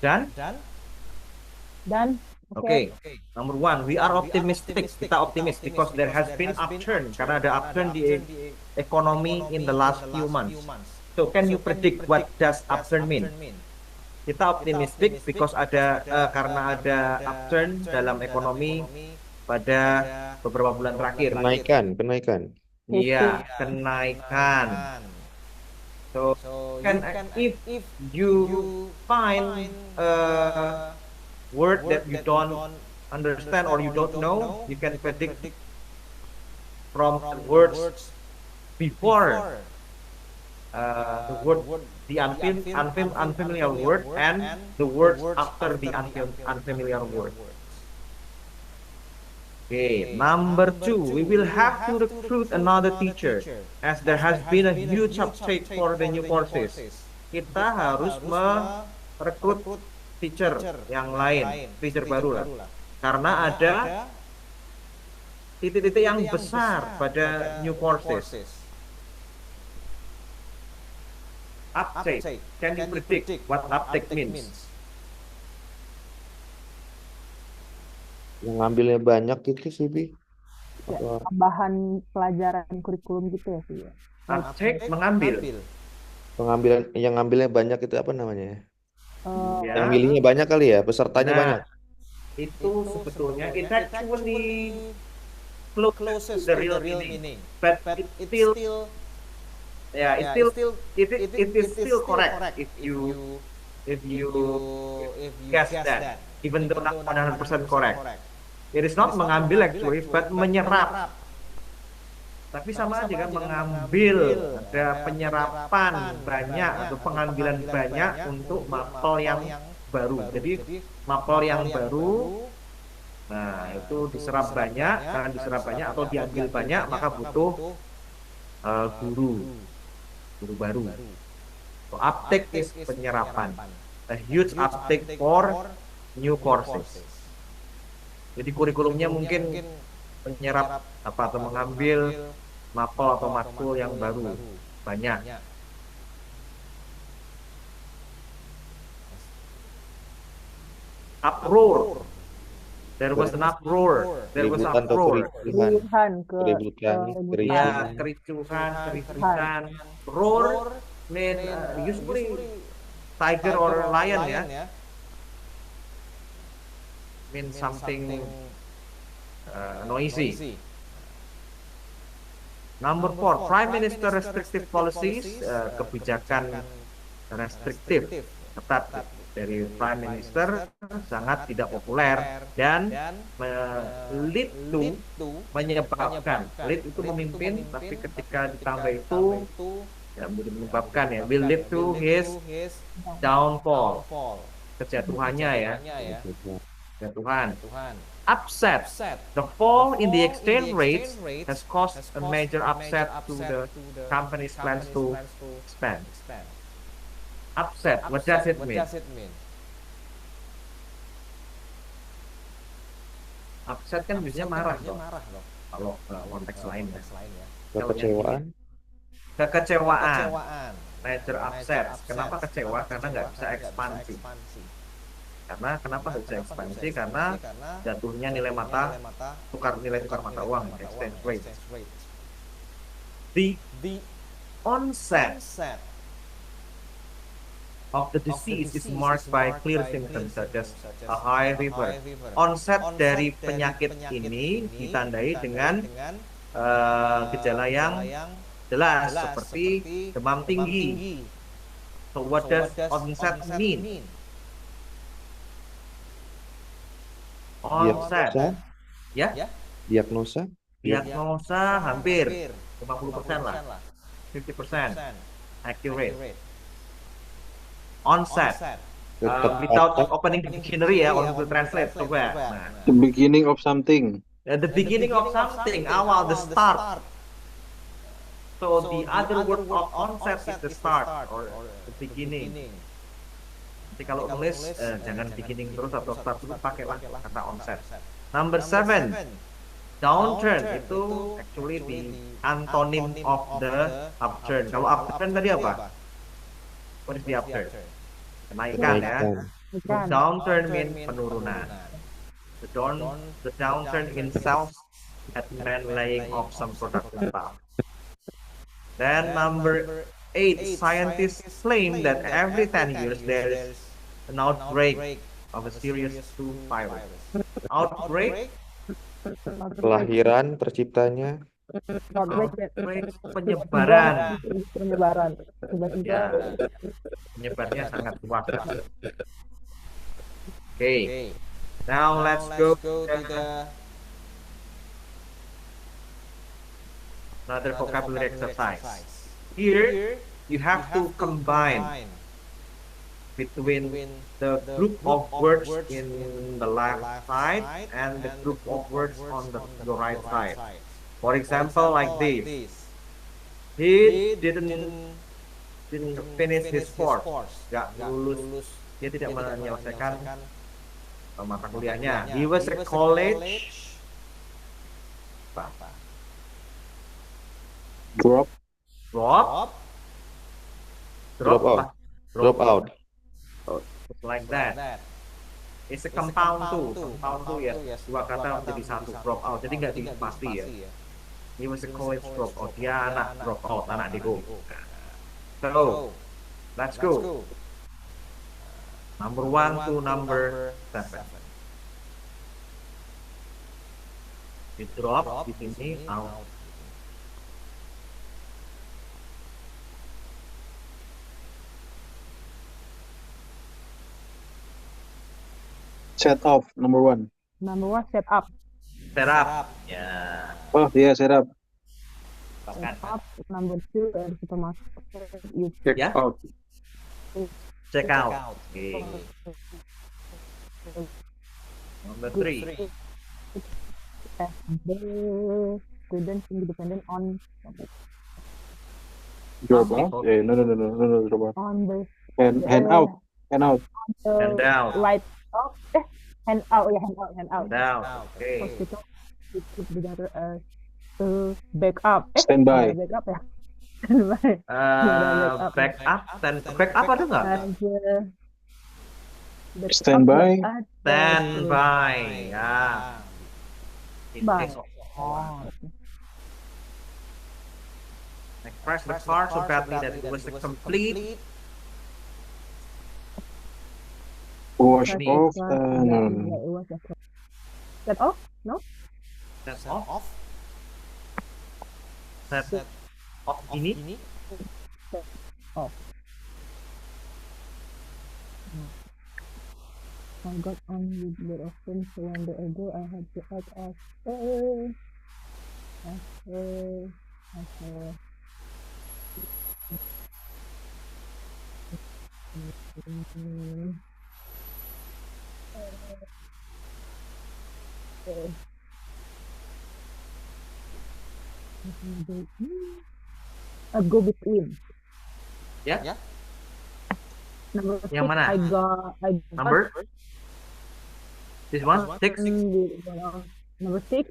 Done? Done. Okay. Number 1, we are optimistic. Kita optimis because there has been upturn. Karena ada upturn di economy in the last few months. So can you predict what does upturn mean? Kita optimistic because karena ada upturn dalam ekonomi pada beberapa bulan terakhir. Kenaikan. Iya, kenaikan. So if you find a word that you don't understand or you don't know, you can predict from the words before the word, the unfamiliar word, and the words after the unfamiliar word. Okay, number 2, we will have to recruit another teacher as there has been a huge uptake for the new courses. Kita harus merekrut teacher yang lain, teacher baru lah. Karena ada titik-titik yang besar pada new courses. Uptake. Can you predict what uptake means? Yang ngambilnya banyak gitu sih, Bi. Ya, tambahan pelajaran kurikulum gitu ya sih. Uptake mengambil. Yang ngambilnya banyak itu apa namanya? Yang Ya. milihnya banyak kali ya, pesertanya banyak. Itu sebetulnya it actually close to the real meaning, but it still it is still correct if you guess that, even though not 100% correct. It is not mengambil actually, but menyerap. Tapi sama aja kan, mengambil, ada penyerapan banyak atau pengambilan banyak untuk mapel yang baru. Jadi mapel yang baru, nah itu diserap banyak, karena diserap banyak atau diambil banyak, maka butuh guru baru. So, uptake is penyerapan, a huge uptake for new courses. Jadi kurikulumnya mungkin menyerap atau mengambil mapel atau matkul yang baru banyak. Uproar. There was an uproar. There was an uproar. Kericuhan. Roar mean usually tiger or lion ya. Mean something noisy. Number 4, Prime Minister restrictive policies, kebijakan restriktif ketat dari Prime Minister sangat tidak populer dan lead to menyebabkan, lead itu memimpin, tapi ketika ditambah itu ya menyebabkan ya, will lead to his downfall, kejatuhannya ya. Kejatuhan. Upset. The fall in the exchange rate has caused a major upset to the company's plans to expand. Upset. What does it mean? Upset kan biasanya marah dong. Kalau konteks lain ya. Kekecewaan. Kekecewaan. Nature upset. Kenapa kecewa? Karena nggak bisa ekspansi. Kenapa nggak bisa ekspansi? Karena jatuhnya nilai tukar mata uang, exchange rate. The onset of the disease is marked by clear symptoms such as a high fever. Onset dari penyakit ini ditandai dengan gejala yang jelas seperti demam tinggi. So what does onset mean? Onset. Ya? Diagnosa? Diagnosa hampir 50% lah. 50% accurate. Onset. Without opening the dictionary ya, or Google Translate coba. Nah. The beginning of something. The beginning of something, awal, the start. So the other word of onset is the start or the beginning. Jadi kalau nulis jangan beginning terus atau start terus, pakailah kata onset. Number 7, downturn itu actually the antonym of the upturn. Kalau upturn tadi apa? What is the upturn? Kenaikan ya. Downturn mean penurunan. The downturn in sales at meant laying off some production staff. Then number 8, scientists claim that every 10 years there is an outbreak of a serious flu virus. Outbreak? Kelahiran, terciptanya. Outbreak, penyebaran. Tiba-tiba. Ya, penyebarnya sangat luas. Okay. Now let's go to another vocabulary exercise. Here you have to combine between the group of words in the left side and the group of words on the right side. For example, like this. He didn't finish his course. Gak lulus. Dia tidak menyelesaikan mata kuliahnya. He was at college. Drop out. Like that. It's a compound too. Compound tuh ya dua kata menjadi satu, drop out. Jadi nggak dipasti ya. He was a college dropout. Dia anak dropout, anak digo. So, let's go. Number 1 to number 7. Di drop di sini out. Set off, number 1. Number 1, set up. Set up. Ya. Oh, yeah, set up. Set up. Number 2, supermarket. You Check out. Check out. Okay. Number 3. The students independent on. Drop out. No, drop out. On the. Hand out. Hand out. Light off. Hand out. Yeah, hand out. Hand out. Okay. Hospital. Back up. Stand by. Back up ya. Back up ada nggak? Stand by. Stand by. Ya. Crash the car so badly that it was a complete wash off. Set off? No? Set off. Set off ini. Off. I got on with the offense one day ago. I had to act as a go between. Yeah. Number six, Yang mana? I got Number? This one? 6? number 6.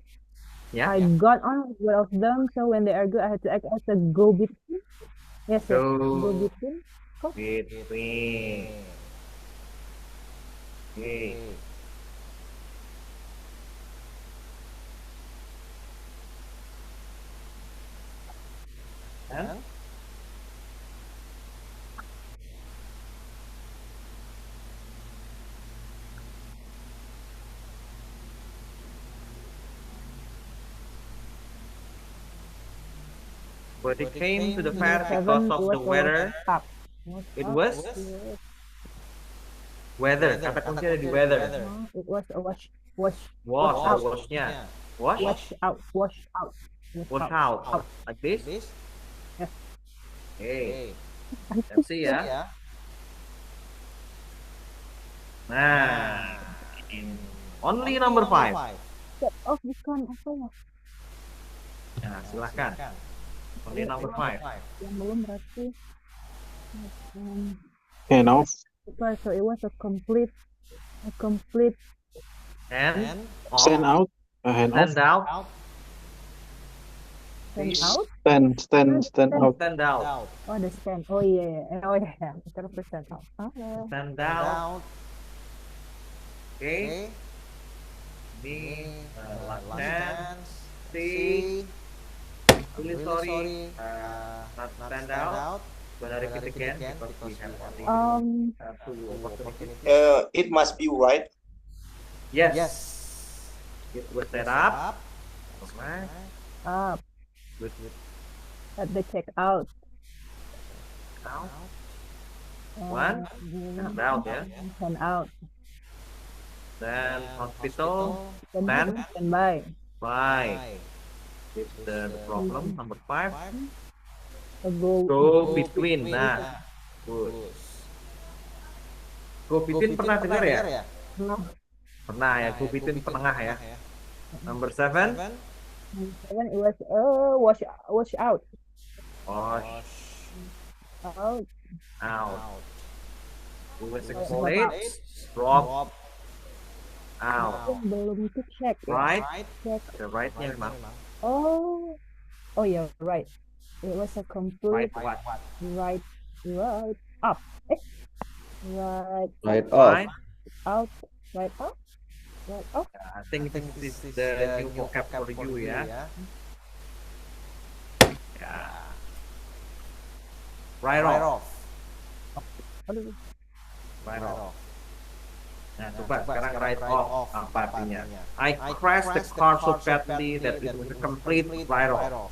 Yeah. I got on one of them, so when they are good, I had to act as a go between. Yes, sir. Go Go between. Oh, between. Okay. And but it came to the fair because of the weather. up. It Up. was Yes. weather. Kata kunci ada di weather. It was a wash Wash out. or washnya. Wash Wash out. Wash out. wash out. Like this. Yes. Okay. Let's see ya. Nah, only number 5. Oh, bukan apa ya? Nah, silahkan. Only number 5. Yang belum berarti. Hand off. Okay, so it was a complete And Stand out. Hand off. stand out. stand out. Stand out. Stand out. Oh, the stand. Oh iya, yeah. Oh iya, yeah. Instead of the stand out. Okay. Stand out. Okay. Ini last chance. See. Really sorry. Not stand out. Gonna repeat again because we have only two opportunities. It must be right. Yes. It was set up. Okay. Up Good. at the checkout. Out. One. Stand out ya. Stand out. Then hospital. Stand Stand by. by. It's the problem. Number 5. Go Go between. Nah. Good. Go between pernah dengar ya? No. Pernah ya. Go between penengah ya. Number 7. Seven, it was wash out. Wash Out. out. It was accolades. Drop out. Belum itu check. Right? Check. The right-nya memang. Oh. Oh yeah, right. It was a complete Right what? right up. Right Right off. Right? out. Right up. Right up. I think this is the new vocab for you ya. Ya. Right off. Aduh. Right off. Nah, coba sekarang right off apa artinya? I crashed the car so badly that it was a complete right off.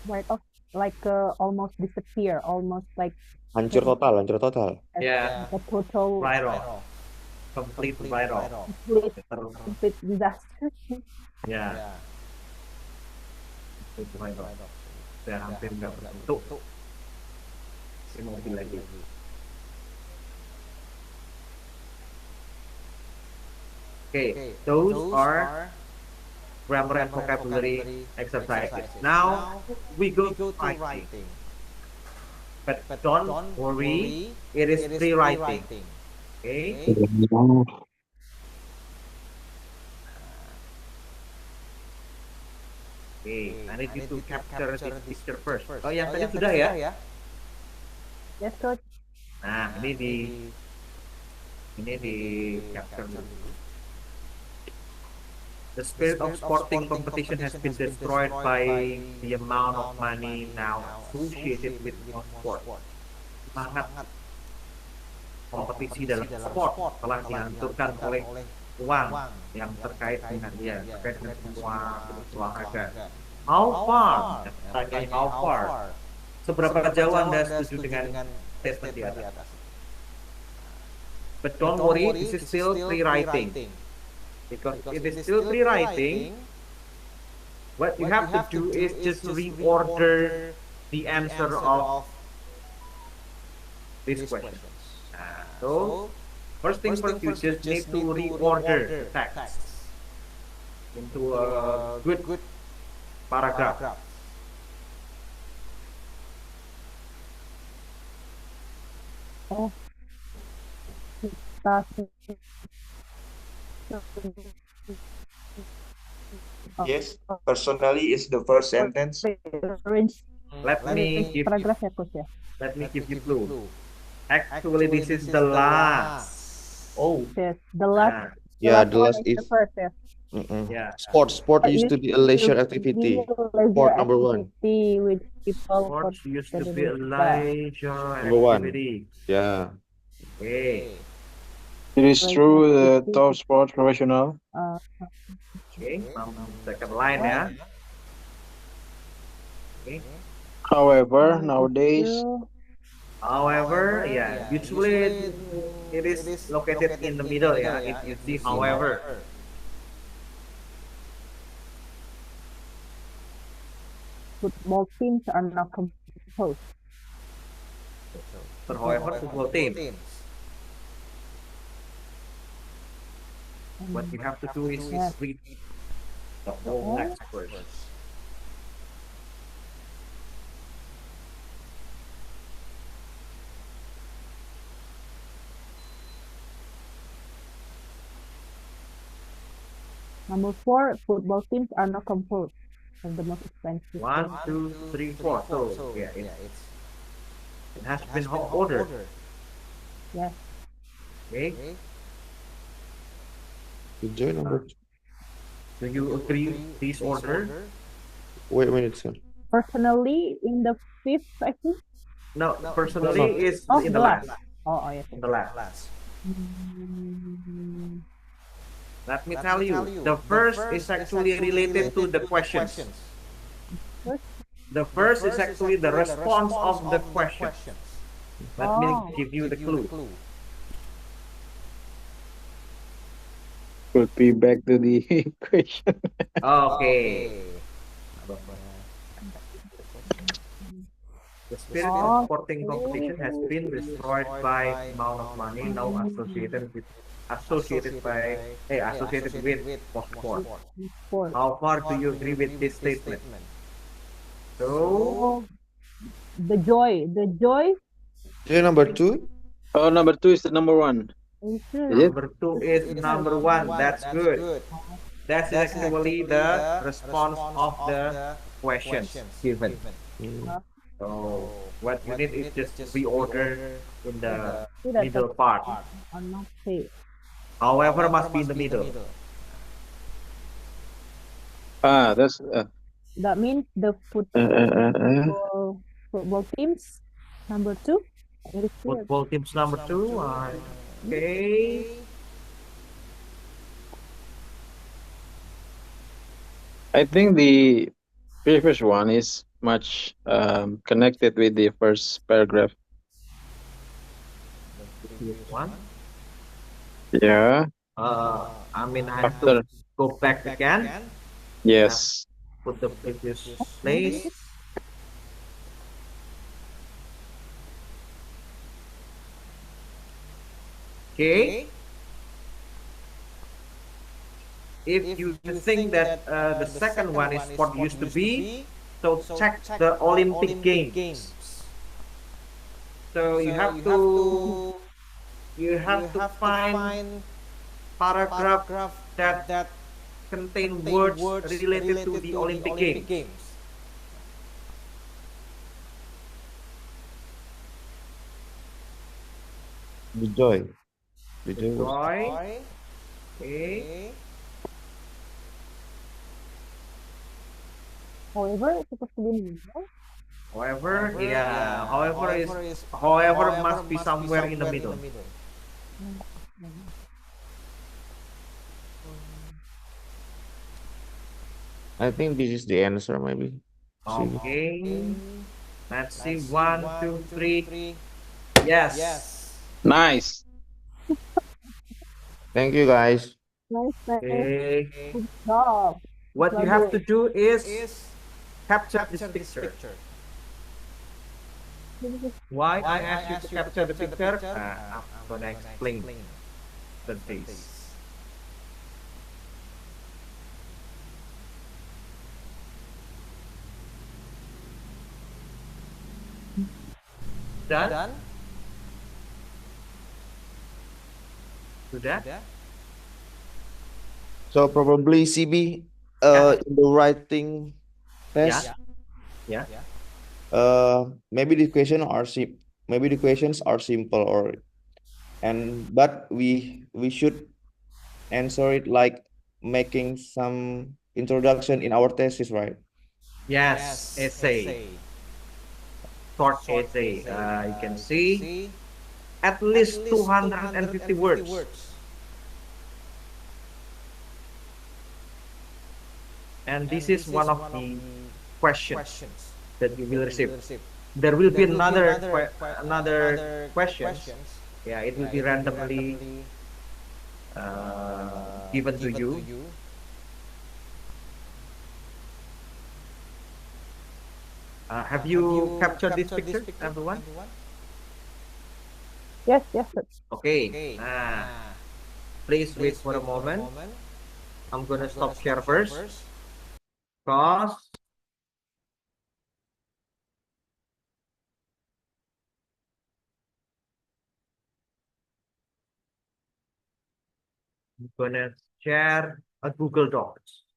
Right off. Like almost disappear. Almost like Hancur total, hancur total. Yeah. a total Right off. Complete right off. complete disaster. Ya. Complete right off. Saya hampir nggak berbentuk. Si mobil lagi. Okay, those are grammar and vocabulary exercises. Now we go to writing. But don't worry, it is free writing. Okay. Okay, I need you to capture this picture first. Oh, yang tadi sudah ya? Yes, coach. Nah, ini di capture dulu. The spirit of sporting competition has been destroyed by the amount of money now associated with sport. Semangat kompetisi dalam sport telah dihancurkan oleh uang yang terkait dengan dia, terkait dengan semua olahraga. How far? Tanya how far? Seberapa jauh Anda setuju dengan statement di atas? But don't worry, this is still free writing. Because if it's still free writing, what you have to do is just reorder the answer of these questions. So first thing first, you just need to reorder the text into a good paragraph. Oh. Yes, personally is the first sentence. Let me give paragraph ya, Coach ya. Let me give you clue. Actually, this is the last. Oh, Yes, the last. Yeah, the last is is the first, yeah. Yeah. Sport used to be a leisure activity. Sport number one. With people. Sports used to be a leisure Number one. activity. Yeah. Okay. It is true the top sport professional. Okay. Second line ya. Okay. However, nowadays. However, yeah, usually it is located in the middle, yeah. If you see, however. Football teams are not composed. But however, football teams. What you have to do is read the whole text first. Number 4, football teams are not composed of the most expensive. 1, 2, 3, 4. So yeah, it has been ordered. Yes. Okay. Enjoy number 2. Do you agree this order? Wait a minute, sir. Personally, in the 5th, I think. No, personally is in the last. Oh, yes. In the last. Let me tell you, the first is actually related to the questions. The first is actually the response of the question. Let me give you the clue. Could be back to the question. Okay. The spirit of sporting competition has been destroyed by amount of money now associated with sport. How far do you agree with this statement? So the joy. Okay, number 2. Oh, number 2 is the number 1. Number 2 is number 1. That's good. That's actually the response of the questions given. So what you need is just reorder in the middle part. However, must be in the middle. That's that means the football teams number 2. Football teams number 2. Okay. I think the previous one is much connected with the first paragraph. One? Yeah. I mean, I have to go back again. Yes. Put the previous place. Okay. If you think that the second one is what used to be, so check the Olympic Games. So you have to find paragraph that contain words related to the Olympic Games. The joy. Okay. However, it's supposed to be in the middle. However, must be somewhere in the middle. I think this is the answer, maybe. Okay. Let's see. 1, 2, 3. Yes. Nice. Thank you, guys. Nice. Okay. Good job. What you have to do is capture this picture. Why I asked you to capture the picture? I'm gonna explain this. Done? Sudah? So probably CB, in the writing test, Yeah. maybe the questions are simple, but we should answer it like making some introduction in our thesis, right? Yes, essay. Short essay. You can see at least 250 words. And this is one of the questions that you will receive. There will be another questions. Yeah, it will be randomly given to you. Have you captured this picture, everyone? Yes, yes, sir. Okay. Please wait for a moment. I'm gonna stop share first. Because I'm gonna share a Google Docs.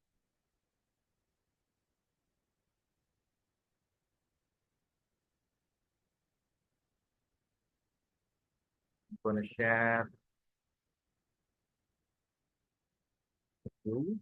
I'm gonna share you.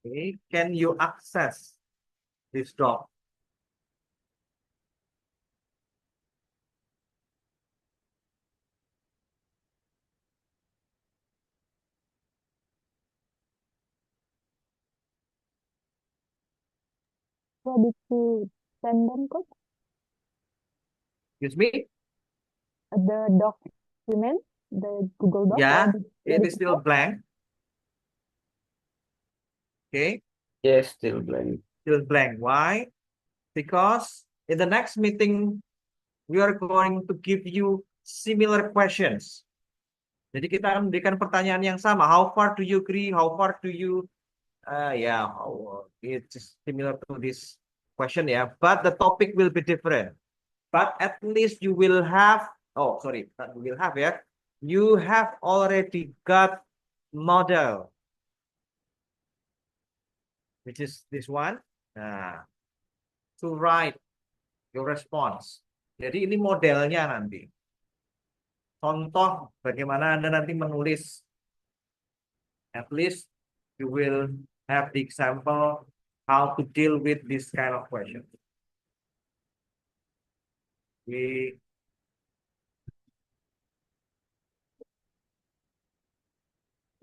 Okay, can you access this doc? Ready to send them, Coach? Excuse me? The document, the Google Doc. Yeah, it is still blank. Okay. Yes, still blank. Still blank. Why? Because in the next meeting, we are going to give you similar questions. Jadi kita akan memberikan pertanyaan yang sama. How far do you agree? How far do you? It's similar to this question, yeah. But the topic will be different. But at least you will have. Oh, sorry, not will have, yeah. You have already got model, which is this one. To write your response. Jadi ini modelnya nanti. Contoh bagaimana Anda nanti menulis. At least you will have the example how to deal with this kind of question. In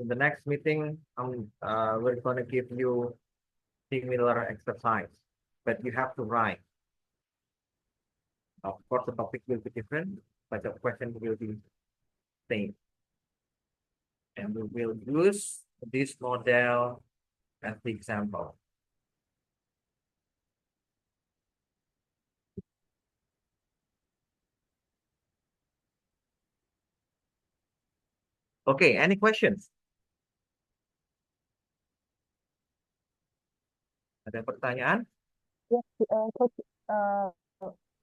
the next meeting, we're going to give you similar exercise, but you have to write. Of course, the topic will be different, but the question will be same. And we will use this model as the example. Okay, any questions? Ada pertanyaan? Yes, Coach.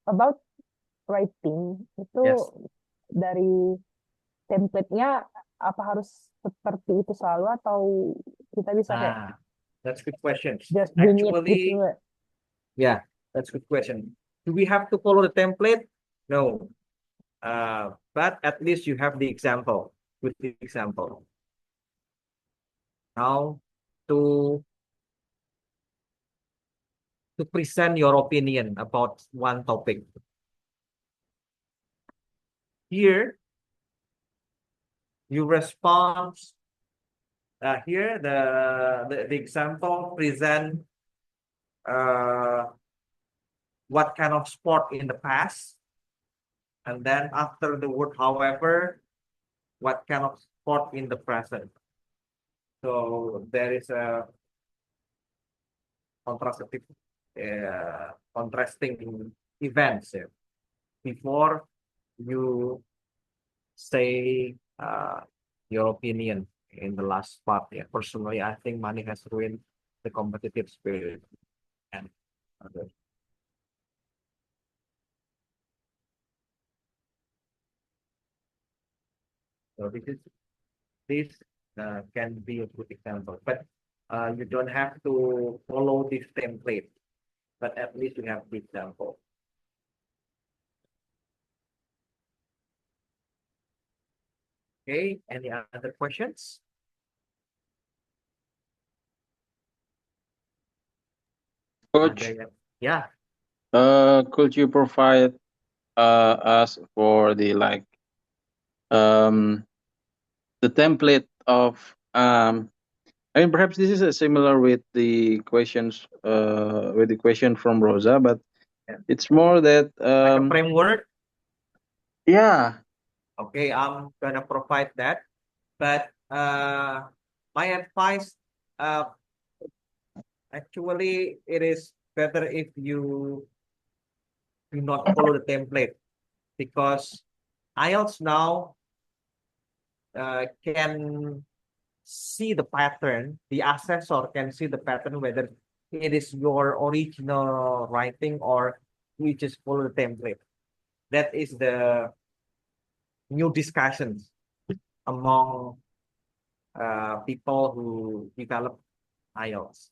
About writing itu dari template-nya apa harus seperti itu selalu atau kita bisa kayak that's good question. Just actually gitu. Yeah, that's good question. Do we have to follow the template? No. But at least you have the example with the example. How to to present your opinion about one topic. Here, you respond. Here, the example present what kind of sport in the past, and then after the word however, what kind of sport in the present. So there is a contrasting events here before you say your opinion in the last part. Yeah, personally, I think money has ruined the competitive spirit and others. So this can be a good example, but you don't have to follow this template, but at least you have the example. Okay, any other questions? Coach, yeah. Could you provide us for the the template of I mean, perhaps this is similar with the questions with the question from Rosa, but it's more that like a framework. Yeah. Okay, I'm gonna provide that, but my advice, actually, it is better if you do not follow the template, because IELTS now can see the pattern. The assessor can see the pattern whether it is your original writing or we just follow the template. That is the new discussions among people who develop IELTS.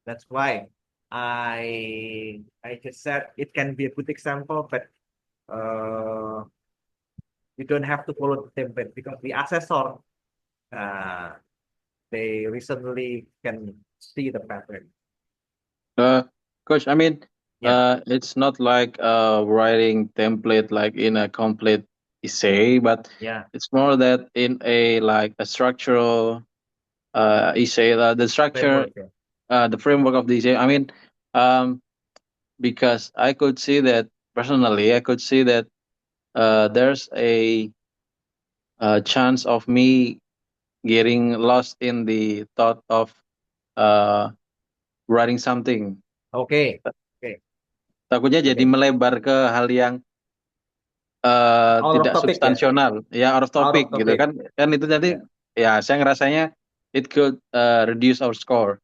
That's why I just said it can be a good example, but you don't have to follow the template, because the assessor they recently can see the pattern. Coach, I mean, it's not like writing template like in a complete essay, but it's more that in a structural essay, the structure, the framework of the essay. I mean, because I could see that personally, I could see that there's a chance of me getting lost in the thought of writing something. Okay. Takutnya jadi melebar ke hal yang tidak substansional, ya out of topic gitu kan itu jadi ya saya ngerasanya it could reduce our score.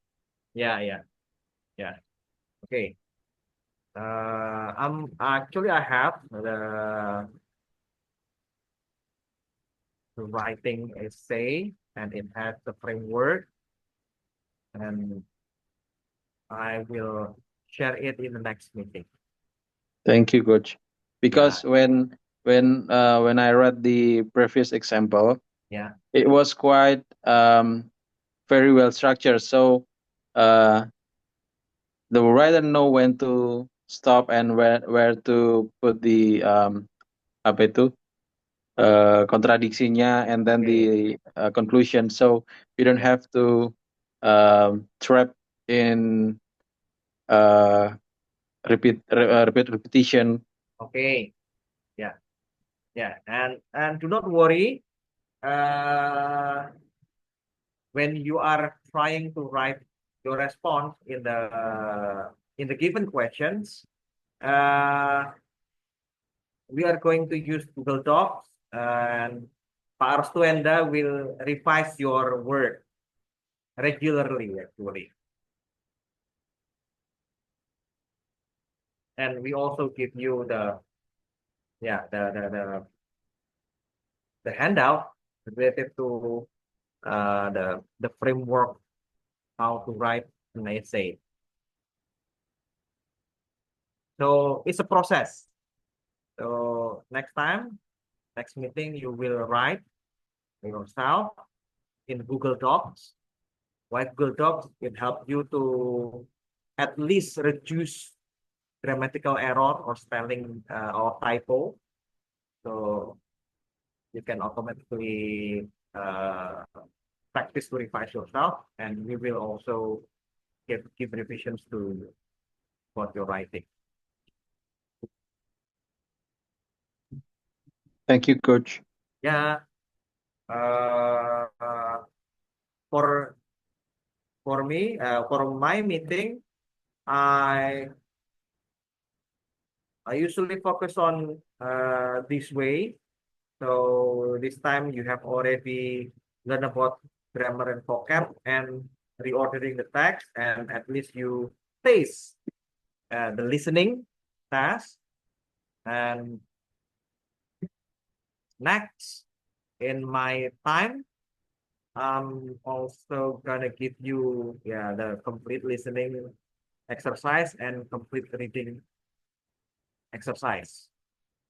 Yeah. Okay. Actually I have the writing essay, and it has the framework, and I will share it in the next meeting. Thank you, Coach. Because when I read the previous example, it was quite very well structured. So the writer know when to stop and where to put the apa itu kontradiksinya, and then the conclusion. So you don't have to trap in repetition. Okay. Yeah. And do not worry. When you are trying to write your response in the given questions, we are going to use Google Docs, and Pak Arstuenda will revise your work regularly, actually. And we also give you the handout related to the framework, how to write an essay. So it's a process. So next meeting, you will write yourself in Google Docs. Why Google Docs? It helps you to at least reduce grammatical error or spelling or typo. So you can automatically practice to revise yourself, and we will also give revisions to what you're writing. Thank you, Coach. Yeah. For me, for my meeting, I usually focus on this way. So this time you have already learned about grammar and vocab and reordering the text, and at least you face the listening task. And next, in my time, I'm also gonna give you the complete listening exercise and complete reading exercise.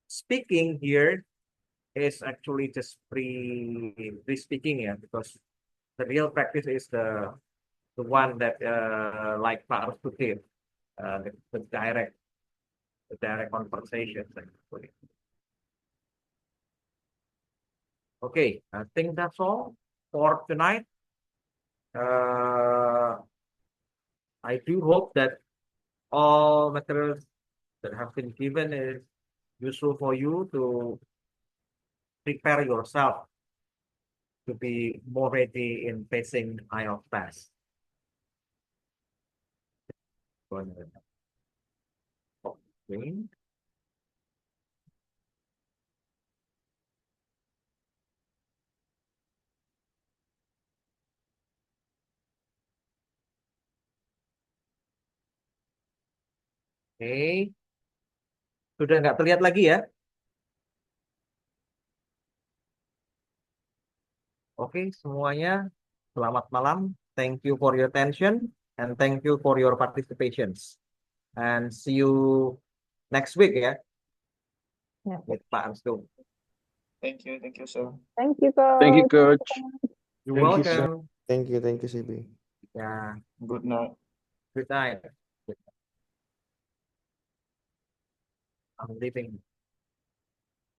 Speaking here is actually just pre-speaking, because the real practice is the one that like Pak Arus did, the direct conversations actually. Okay, I think that's all for tonight. I do hope that all materials that have been given is useful for you to prepare yourself to be more ready in facing IELTS test. Okay. Oke, sudah nggak terlihat lagi ya? Oke, semuanya selamat malam. Thank you for your attention and thank you for your participations. And see you next week ya. Yeah. With Pak Arstu. Thank you, sir. Thank you, Coach. Thank you, Coach. You're Thank you, sir. welcome. Thank you, CB. Yeah, Good night. good night. I'm leaving.